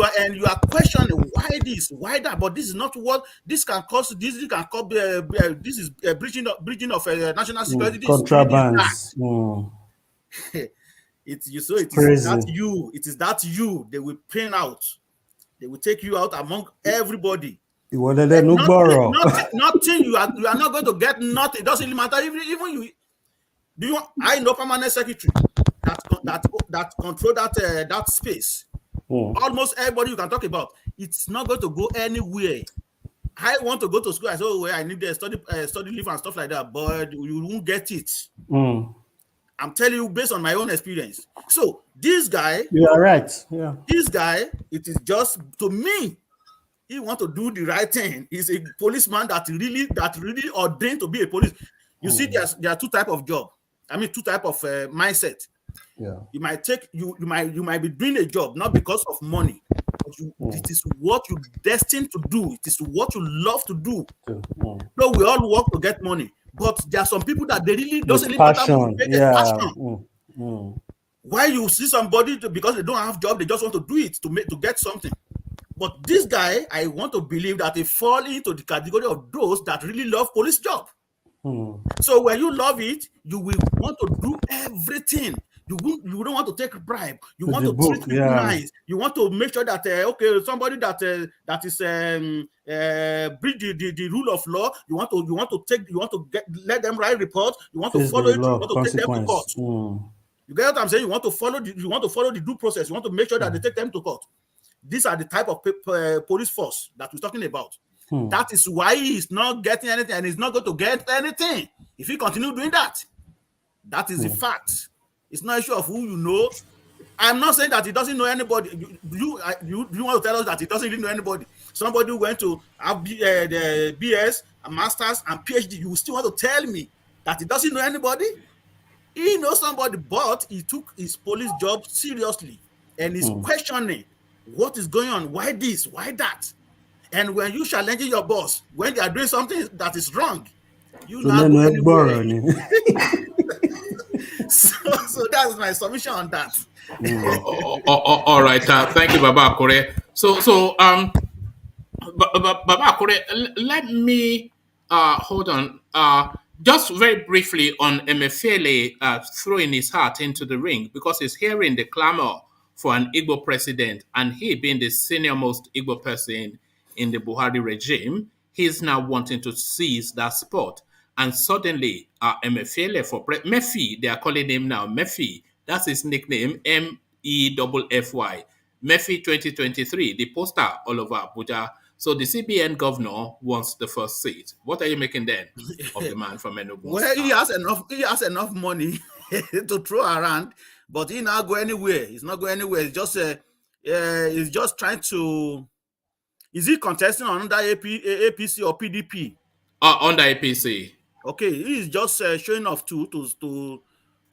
are questioning why this, why that, but this is not what this can cause. This can cause. This is breaching of national security. Contrabands. It is that you. They will pin out. They will take you out among everybody. Nothing you are not going to get nothing. It doesn't really matter. Even you. I know permanent secretary that control that space. Almost everybody you can talk about. It's not going to go anywhere. I want to go to school. I say, I need a study leave and stuff like that, but you won't get it. I'm telling you based on my own experience. So this guy, you are right. Yeah. This guy, it is just to me. He want to do the right thing. He's a policeman that really ordained to be a police. You see, there are two type of job. I mean, two type of mindset. Yeah. You might be doing a job not because of money, but it is what you're destined to do. It is what you love to do. So we all work to get money, but there are some people that they really doesn't really passion. Passion. Why you see somebody because they don't have job, they just want to do it to get something. But this guy, I want to believe that he fall into the category of those that really love police job. So when you love it, you will want to do everything. You don't want to take a bribe. You want to treat people nice. You want to make sure that somebody that is breach the rule of law. You want to let them write reports. You want to follow it. You want to take them to court. You get what I'm saying? You want to follow the due process. You want to make sure that they take them to court. These are the type of police force that we're talking about. That is why he's not getting anything and he's not going to get anything if he continue doing that. That is the fact. It's not an issue of who you know. I'm not saying that he doesn't know anybody. You want to tell us that he doesn't really know anybody? Somebody who went to have the BS, a master's, and PhD, you still want to tell me that he doesn't know anybody? He knows somebody, but he took his police job seriously and he's questioning. What is going on? Why this? Why that? And when you challenge your boss, when they are doing something that is wrong, you not go anywhere. So that's my submission on that. All right. Thank you, Baba Akure. Babakure, let me hold on. Just very briefly on Emefiele throwing his heart into the ring because he's hearing the clamor for an Igbo president, and he being the senior most Igbo person in the Buhari regime, he's now wanting to seize that spot. And suddenly, Emefiele for Mefi, they are calling him now Mefi. That's his nickname, Meffy. Mefi 2023, the poster all over Abuja. So the CBN governor wants the first seat. What are you making then of the man from Enugu? Well, he has enough money to throw around, but he not go anywhere. He's not going anywhere. He's just trying to. Is he contesting under APC or PDP? Under APC. Okay, he is just showing off to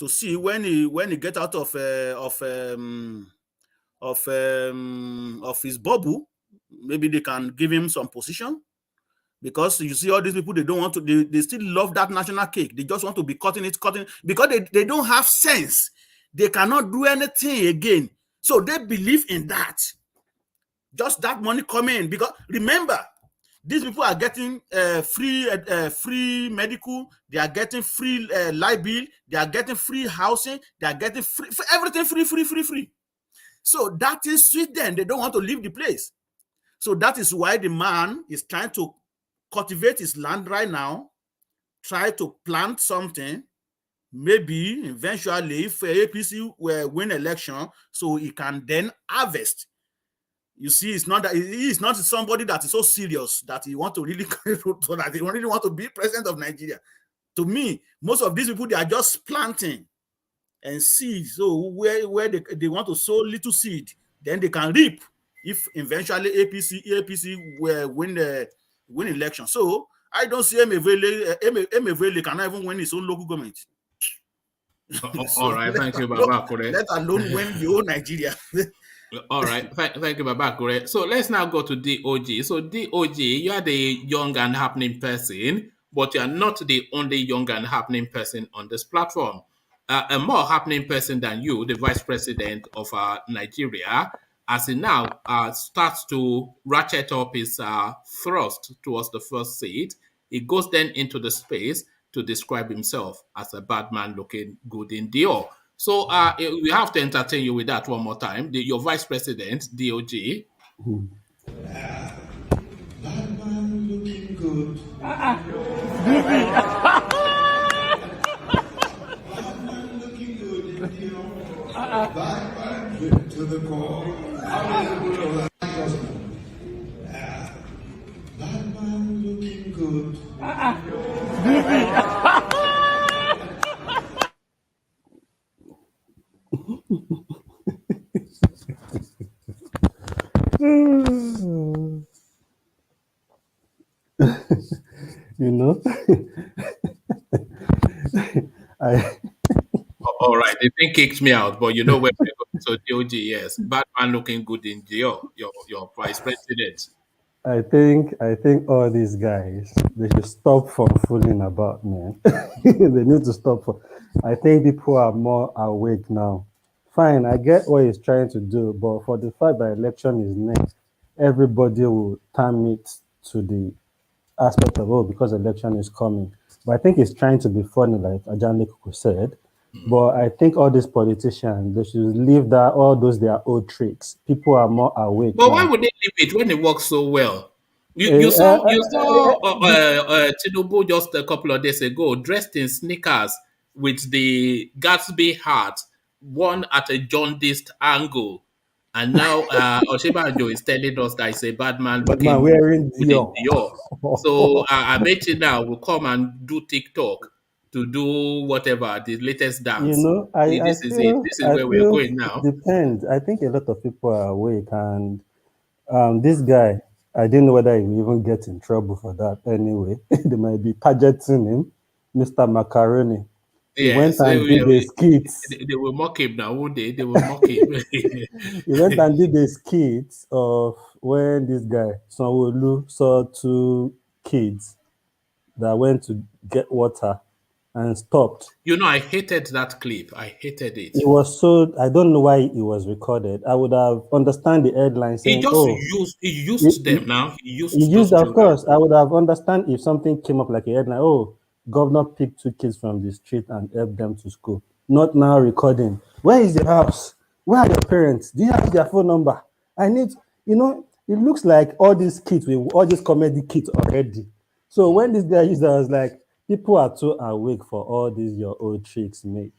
see when he get out of his bubble, maybe they can give him some position. Because you see all these people, they don't want to, they still love that national cake. They just want to be cutting it, because they don't have sense. They cannot do anything again. So they believe in that. Just that money coming in. Because remember, these people are getting free medical, they are getting free light bill, they are getting free housing, they are getting free everything, free. So that is sweet then. They don't want to leave the place. So that is why the man is trying to cultivate his land right now, try to plant something, maybe eventually if APC will win election, so he can then harvest. You see, it's not that he is not somebody that is so serious that he want to really so that he really want to be president of Nigeria. To me, most of these people, they are just planting and seed. So where they want to sow little seed, then they can reap if eventually APC will win election. So I don't see Emefiele cannot even win his own local government. So all right, thank you, Baba. Let alone win the whole Nigeria. All right, thank you, Baba. So let's now go to DOG. So DOG, you are the young and happening person, but you are not the only young and happening person on this platform. A more happening person than you, the vice president of Nigeria, as he now starts to ratchet up his thrust towards the first seat, he goes then into the space to describe himself as a bad man looking good in Dior. So we have to entertain you with that one more time. Your vice president, DOG. Bad man looking good. Bad man looking good in Dior. Bad man fit to the core. Bad man looking good. You know, All right, the thing kicked me out, but you know where we're going. So DOG, yes, Batman looking good in Dior, your vice president. I think all these guys, they should stop from fooling about, man. They need to stop. I think people are more awake now. Fine, I get what he's trying to do, but for the fact that election is next, everybody will time it to the aspect of, oh, because election is coming. But I think he's trying to be funny, like Ajan Lekuku said. But I think all these politicians, they should leave that, all those their old tricks. People are more awake. But now. why would they leave it when it works so well? You saw Tinubu just a couple of days ago dressed in sneakers with the Gatsby hat, one at a jaundiced angle. And now Osinbajo is telling us that he's a bad man looking wearing good in Dior. Dior. So Amechi now will come and do TikTok to do whatever, the latest dance. You know, This is where we're going now. It depends. I think a lot of people are awake, and this guy, I didn't know whether he will even get in trouble for that anyway. They might be targeting him, Mr. Macaroni. He went and did the skits. They will mock him now, won't they? They will mock him. He went and did the skits of when this guy, Sanwo-Olu, saw two kids that went to get water and stopped. You know, I hated that clip. I hated it. It was so, I don't know why it was recorded. I would have understand the headline He saying, just oh, used them now. He he used used, those of children. course, I would have understand if something came up like a headline, oh, governor picked 2 kids from the street and helped them to school. Not now recording. Where is your house? Where are your parents? Do you have their phone number? I need, it looks like all these kids, all these comedy kids already. So when this guy used that, I was like, people are too awake for all these your old tricks, mate.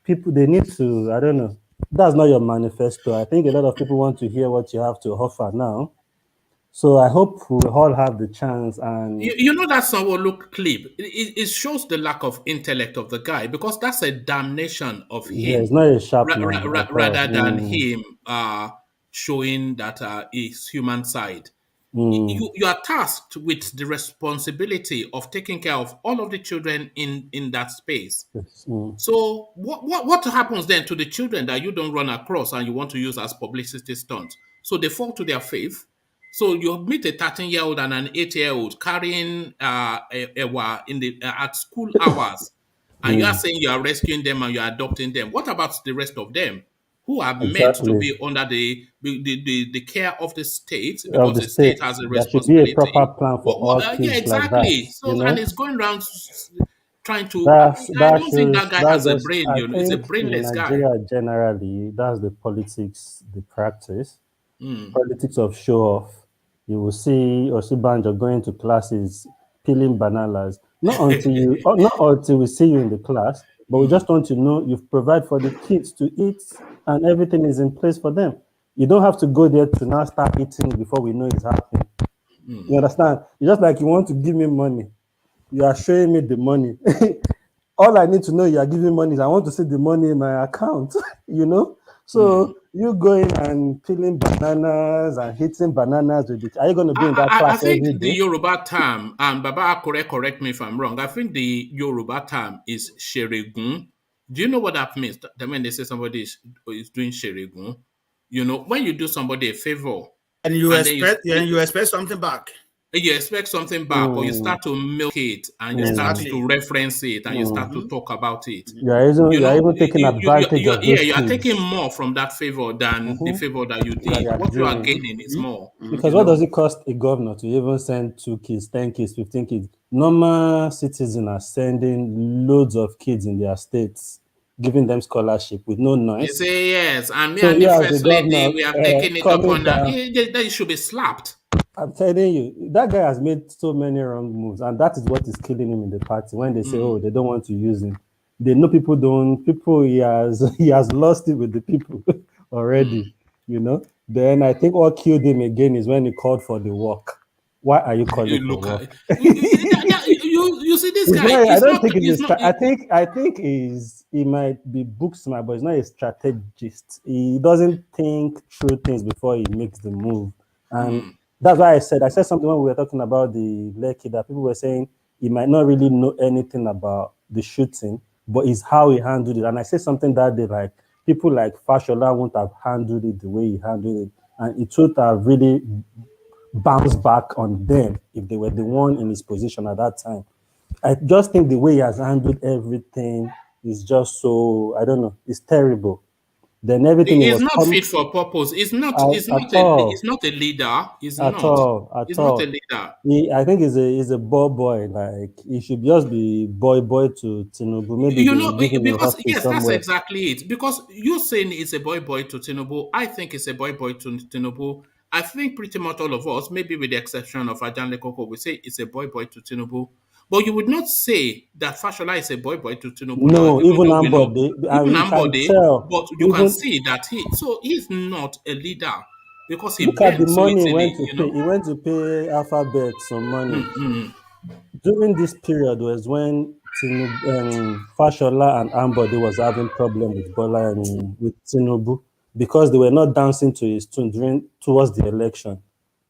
People, they need to, I don't know. That's not your manifesto. I think a lot of people want to hear what you have to offer now. So I hope we all have the chance. And You know that Sanwo-Olu clip? It shows the lack of intellect of the guy, because that's a damnation of yeah, it's him, not a sharp mind at all. rather than him showing that his human side. You are tasked with the responsibility of taking care of all of the children in that space. So what happens then to the children that you don't run across and you want to use as publicity stunts? So they fall to their faith. So you meet a 13-year-old and an 8-year-old carrying Ewa in the at school hours, and you are saying you are rescuing them and you are adopting them. What about the rest of them who are meant to Exactly. be under the care of the state, Of because the the state state. has a There should be a proper responsibility? plan for all Yeah, kids like that. exactly. So and it's going around trying to. I That don't think shows that guy that has a just, brain. I It's a think in brainless guy. Nigeria generally, that's the politics, the practice. Politics of show off. You will see Osinbajo going to classes peeling bananas. Not until we see you in the class, but we just want to know you've provided for the kids to eat and everything is in place for them. You don't have to go there to now start eating before we know it's happening. You understand? It's just like you want to give me money. You are showing me the money. All I need to know you are giving money is I want to see the money in my account, So you going and peeling bananas and hitting bananas with it. Are you going to be in that I class think every the day? Yoruba term, and Baba Akure, correct me if I'm wrong. I think the Yoruba term is sheregun. Do you know what that means? That when they say somebody is doing sheregun, when you do somebody a favor, And you and then expect something back. you expect something back, or you start to milk it, and you start Exactly. to reference it, and you start to talk about it. You are even taking advantage of those You are taking kids. more from that favor than the favor that you That did. they are What you are doing. gaining is more. Because what does it cost a governor to even send 2 kids, 10 kids, 15 kids? Normal citizens are sending loads of kids in their states, giving them scholarship with no You noise. say yes, and me So and the you as the first lady, governor we have taken it coming upon. down, They should be slapped. I'm telling you, that guy has made so many wrong moves, and that is what is killing him in the party. When they say, "Oh, they don't want to use him," they know people don't. People he has lost it with the people already. Then I think what killed him again is when he called for the walk. Why are you calling You for look at work? you see this It's guy. not. I It's don't not. think It's not. I think he might be book smart, but he's not a strategist. He doesn't think through things before he makes the move, and that's why I said something when we were talking about the Lekki that people were saying he might not really know anything about the shooting, but it's how he handled it. And I said something that day like people like Fashola won't have handled it the way he handled it, and it would have really bounced back on them if they were the one in his position at that time. I just think the way he has handled everything is just so, I don't know, it's terrible. Then everything it It's was not fit for purpose. It's not. It's at not a. It's all, not a leader. It's at not. all, at It's not a all. leader. I think he's a boy. Like he should just be boy to Tinubu. Maybe they will give him a Because office yes, that's somewhere. exactly it. Because you're saying it's a boy to Tinubu. I think it's a boy to Tinubu. I think pretty much all of us, maybe with the exception of Ajan Lekoko, we say it's a boy to Tinubu. But you would not say that Fashola is a boy to Tinubu now, No, even even though we know, Ambode, even you can Ambode, tell. but you can Even see that he's not a leader because he look at the bends so money he easily, went to pay. He went to pay Alphabet some money. During this period was when Fashola and Ambode was having problem with Bola and with Tinubu because they were not dancing to his tune towards the election.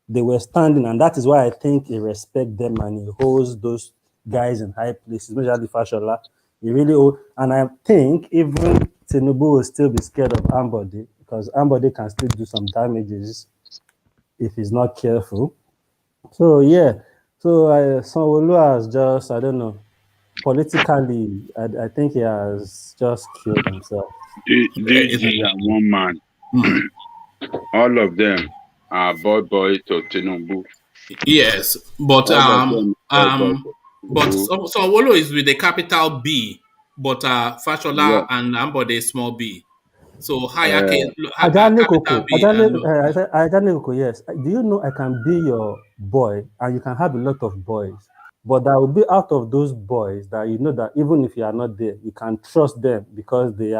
They were standing, and that is why I think he respects them and he holds those guys in high places, especially Fashola. He really and I think even Tinubu will still be scared of Ambode because Ambode can still do some damages if he's not careful. So yeah, so Sanwo-Olu has just, I don't know. politically, I think he has just killed himself. This one man, all of them are boy to Tinubu. Yes, but All of them boy to but Tinubu. Sanwo-Olu is with a capital B, but Yeah. Fashola and Ambode small b. So Uh, Ajane capital Koko, B and Ajane Koko, yes. Do you know I can be your boy and you can have a lot of boys, but that will be out of those boys that you know that even if you are not there, you can trust them because they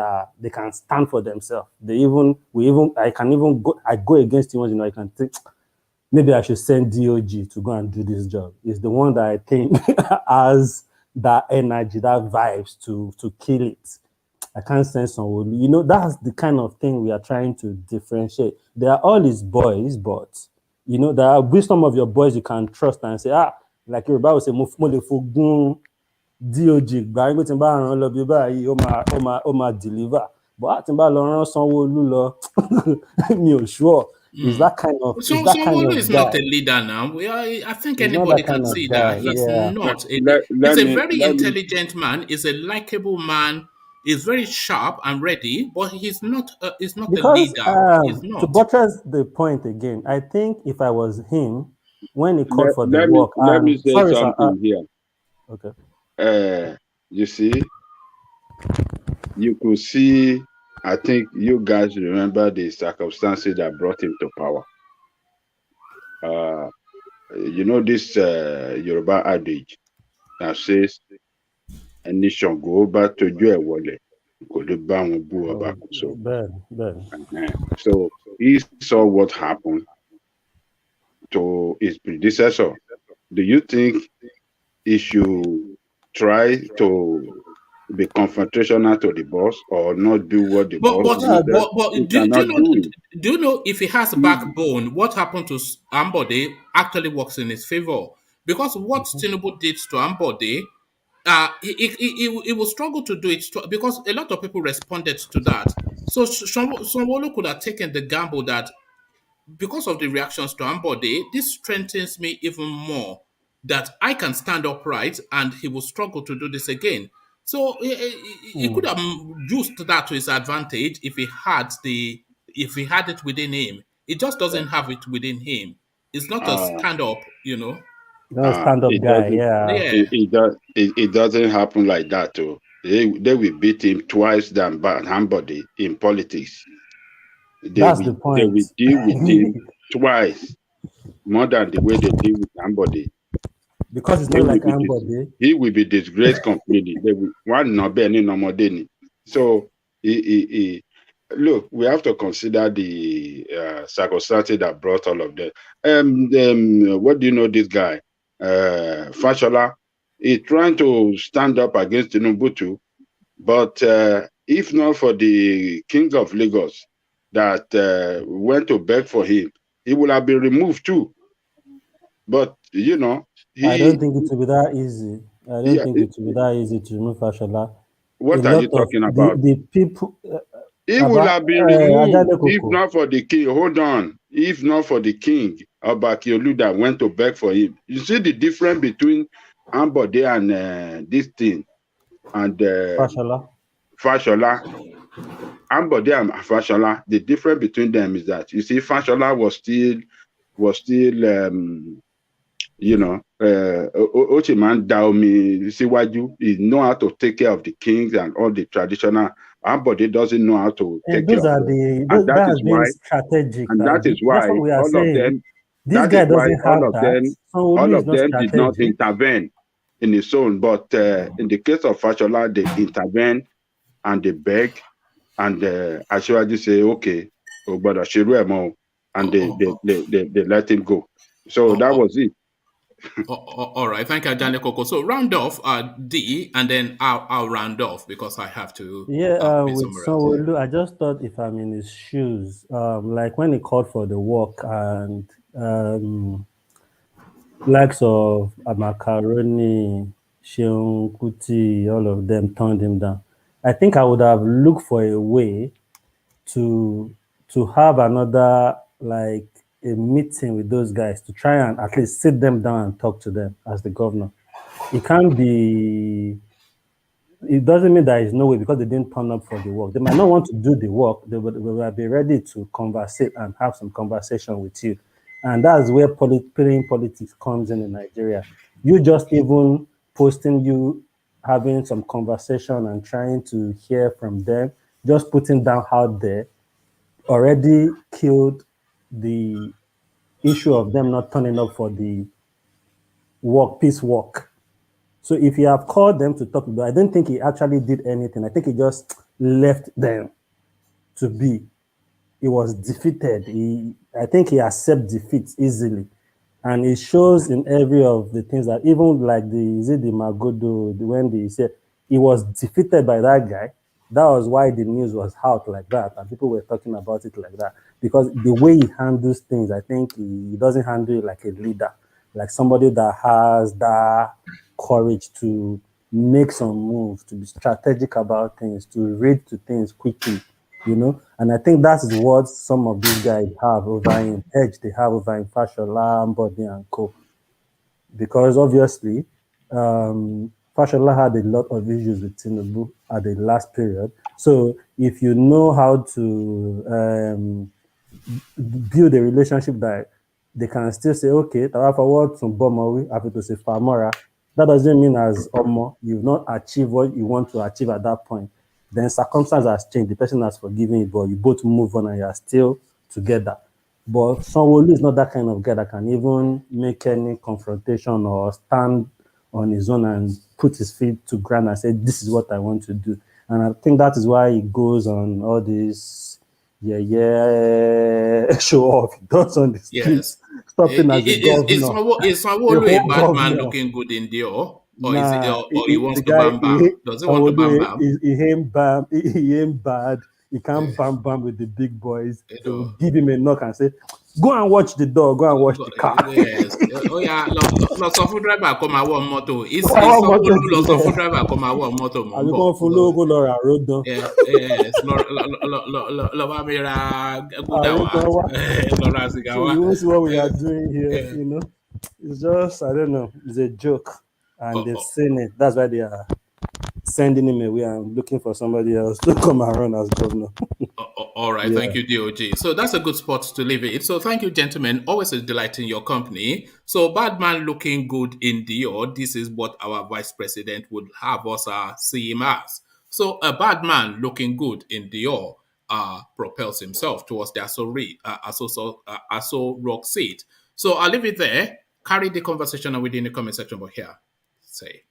can stand for themselves. I go against you once, you know, I can think maybe I should send DOG to go and do this job. It's the one that I think has that energy, that vibes to kill it. I can't sense someone. You know, that's the kind of thing we are trying to differentiate. They are all his boys, but you know, there are some of your boys you can trust and say, like your Bible say, mo le fogun DOG, gba nígbà tí n bá ràn lọ bí báyìí, ó máa deliver. But tí n bá lọ rán Sanwó-Olú lọ, mi ò sure. Is that kind of Sanwo-Olu is guy. not a leader now. I think He's anybody not that can kind of see guy. that he's Yeah. not. let He's a me very intelligent man. He's a likable man. He's very sharp and ready, but he's not. He's not a Because leader. He's to not. buttress the point again, I think if I was him, when he called for the let work, me say sorry, sir. something here. Okay. You see, you could see. I think you guys remember the circumstances that brought him to power. You know this Yoruba adage that says, "A nation go back to your wallet." So he saw what happened to his predecessor. Do you think he should try to be confrontational to the boss or not do what the boss wanted? He cannot do it. Do you know if he has a backbone, what happened to Ambode actually works in his favor? Because what Tinubu did to Ambode, he will struggle to do it because a lot of people responded to that. So Sanwo-Olu could have taken the gamble that because of the reactions to Ambode, this strengthens me even more that I can stand upright and he will struggle to do this again. So he could have used that to his advantage if he had it within him. He just doesn't have it within him. It's not a stand up, you know. No stand-up guy, yeah. It doesn't happen like that too. They will beat him twice than Ambode in politics. That's the point. They will deal with him twice more than the way they deal with Ambode. Because it's not like Ambode. He will be disgraced completely. They will one no be any no more than. So look, we have to consider the circumstances that brought all of them. What do you know this guy? Fashola is trying to stand up against Tinubu too, but if not for the King of Lagos that went to beg for him, he would have been removed too. But you know, I don't think it will be that easy. I don't think it will be that easy to remove Fashola. What are you talking about? The people. He would have been removed if not for the king. Hold on. If not for the king, Obakiolu, that went to beg for him. You see the difference between Ambode and this thing and Fashola. Ambode and Fashola, the difference between them is that you see Fashola was still you know, Ochiman Daomi Siwaju, he know how to take care of the kings and all the traditional. Ambode doesn't know how to take care of them. And that is why strategic. And that is why all of them. This guy doesn't have that. All of them did not intervene in his own. But in the case of Fashola, they intervene and they beg, and Asiwaju say, "Okay, and they let him go." So that was it. All right, thank you, Ajane Koko. So round off D, and then I'll round off because I have to. With Sanwo-Olu, I just thought if I'm in his shoes, like when he called for the work and likes of Macaroni, Sheung Kuti, all of them turned him down. I think I would have looked for a way to have another like a meeting with those guys to try and at least sit them down and talk to them as the governor. It can't be it doesn't mean there is no way because they didn't turn up for the work. They might not want to do the work. They will be ready to conversate and have some conversation with you. And that's where playing politics comes in Nigeria. You just even posting you having some conversation and trying to hear from them, just putting down out there, already killed the issue of them not turning up for the peace walk. So if you have called them to talk, but I don't think he actually did anything. I think he just left them to be. He was defeated. I think he accepts defeat easily. And it shows in every of the things that even like the Magodo, when they said he was defeated by that guy. That was why the news was out like that. And people were talking about it like that. Because the way he handles things, I think he doesn't handle it like a leader, like somebody that has that courage to make some moves, to be strategic about things, to read to things quickly, And I think that is what some of these guys have over in Edge, they have over in Fashola, Body and Co. Because obviously, Fashola had a lot of issues with Tinubu at the last period. So if you know how to build a relationship that they can still say, okay, Tarafa what some Bomawi, have to say Famora. That doesn't mean as Omo, you've not achieved what you want to achieve at that point. Then circumstances has changed, the person has forgiven you, but you both move on and you're still together. But Sanwo-Olu is not that kind of guy that can even make any confrontation or stand on his own and put his feet to ground and say, this is what I want to do. And I think that is why he goes on all this show off. He does on the streets, stopping as a governor. Is Sanwo-Olu a bad man looking good in Dior? Or is it, or he wants the to guy, bam bam? Does he want to bam bam? He ain't bam, he ain't bad. He can't bam with the big boys. They will give him a knock and say, go and watch the door, go and watch the car. Yes. Oh yeah, lots of food driver come out one moto. Is Sanwo-Olu lots of food driver come out one moto? Àbí kàn fún lówó lọ rà ródán. Yes. Lọ bá mi ra gúdà wá. Lọ ra sìgá So wá. you see what we are doing here, It's just, I don't know, it's a joke. And they've seen it. That's why they are sending him away and looking for somebody else to come around as governor. All right, thank you, DOG. So that's a good spot to leave it. So thank you, gentlemen. Always a delight in your company. So bad man looking good in Dior. This is what our vice president would have us see him as. So a bad man looking good in Dior propels himself towards the Aso Rock seat. So I'll leave it there. Carry the conversation within the comment section, but here, say.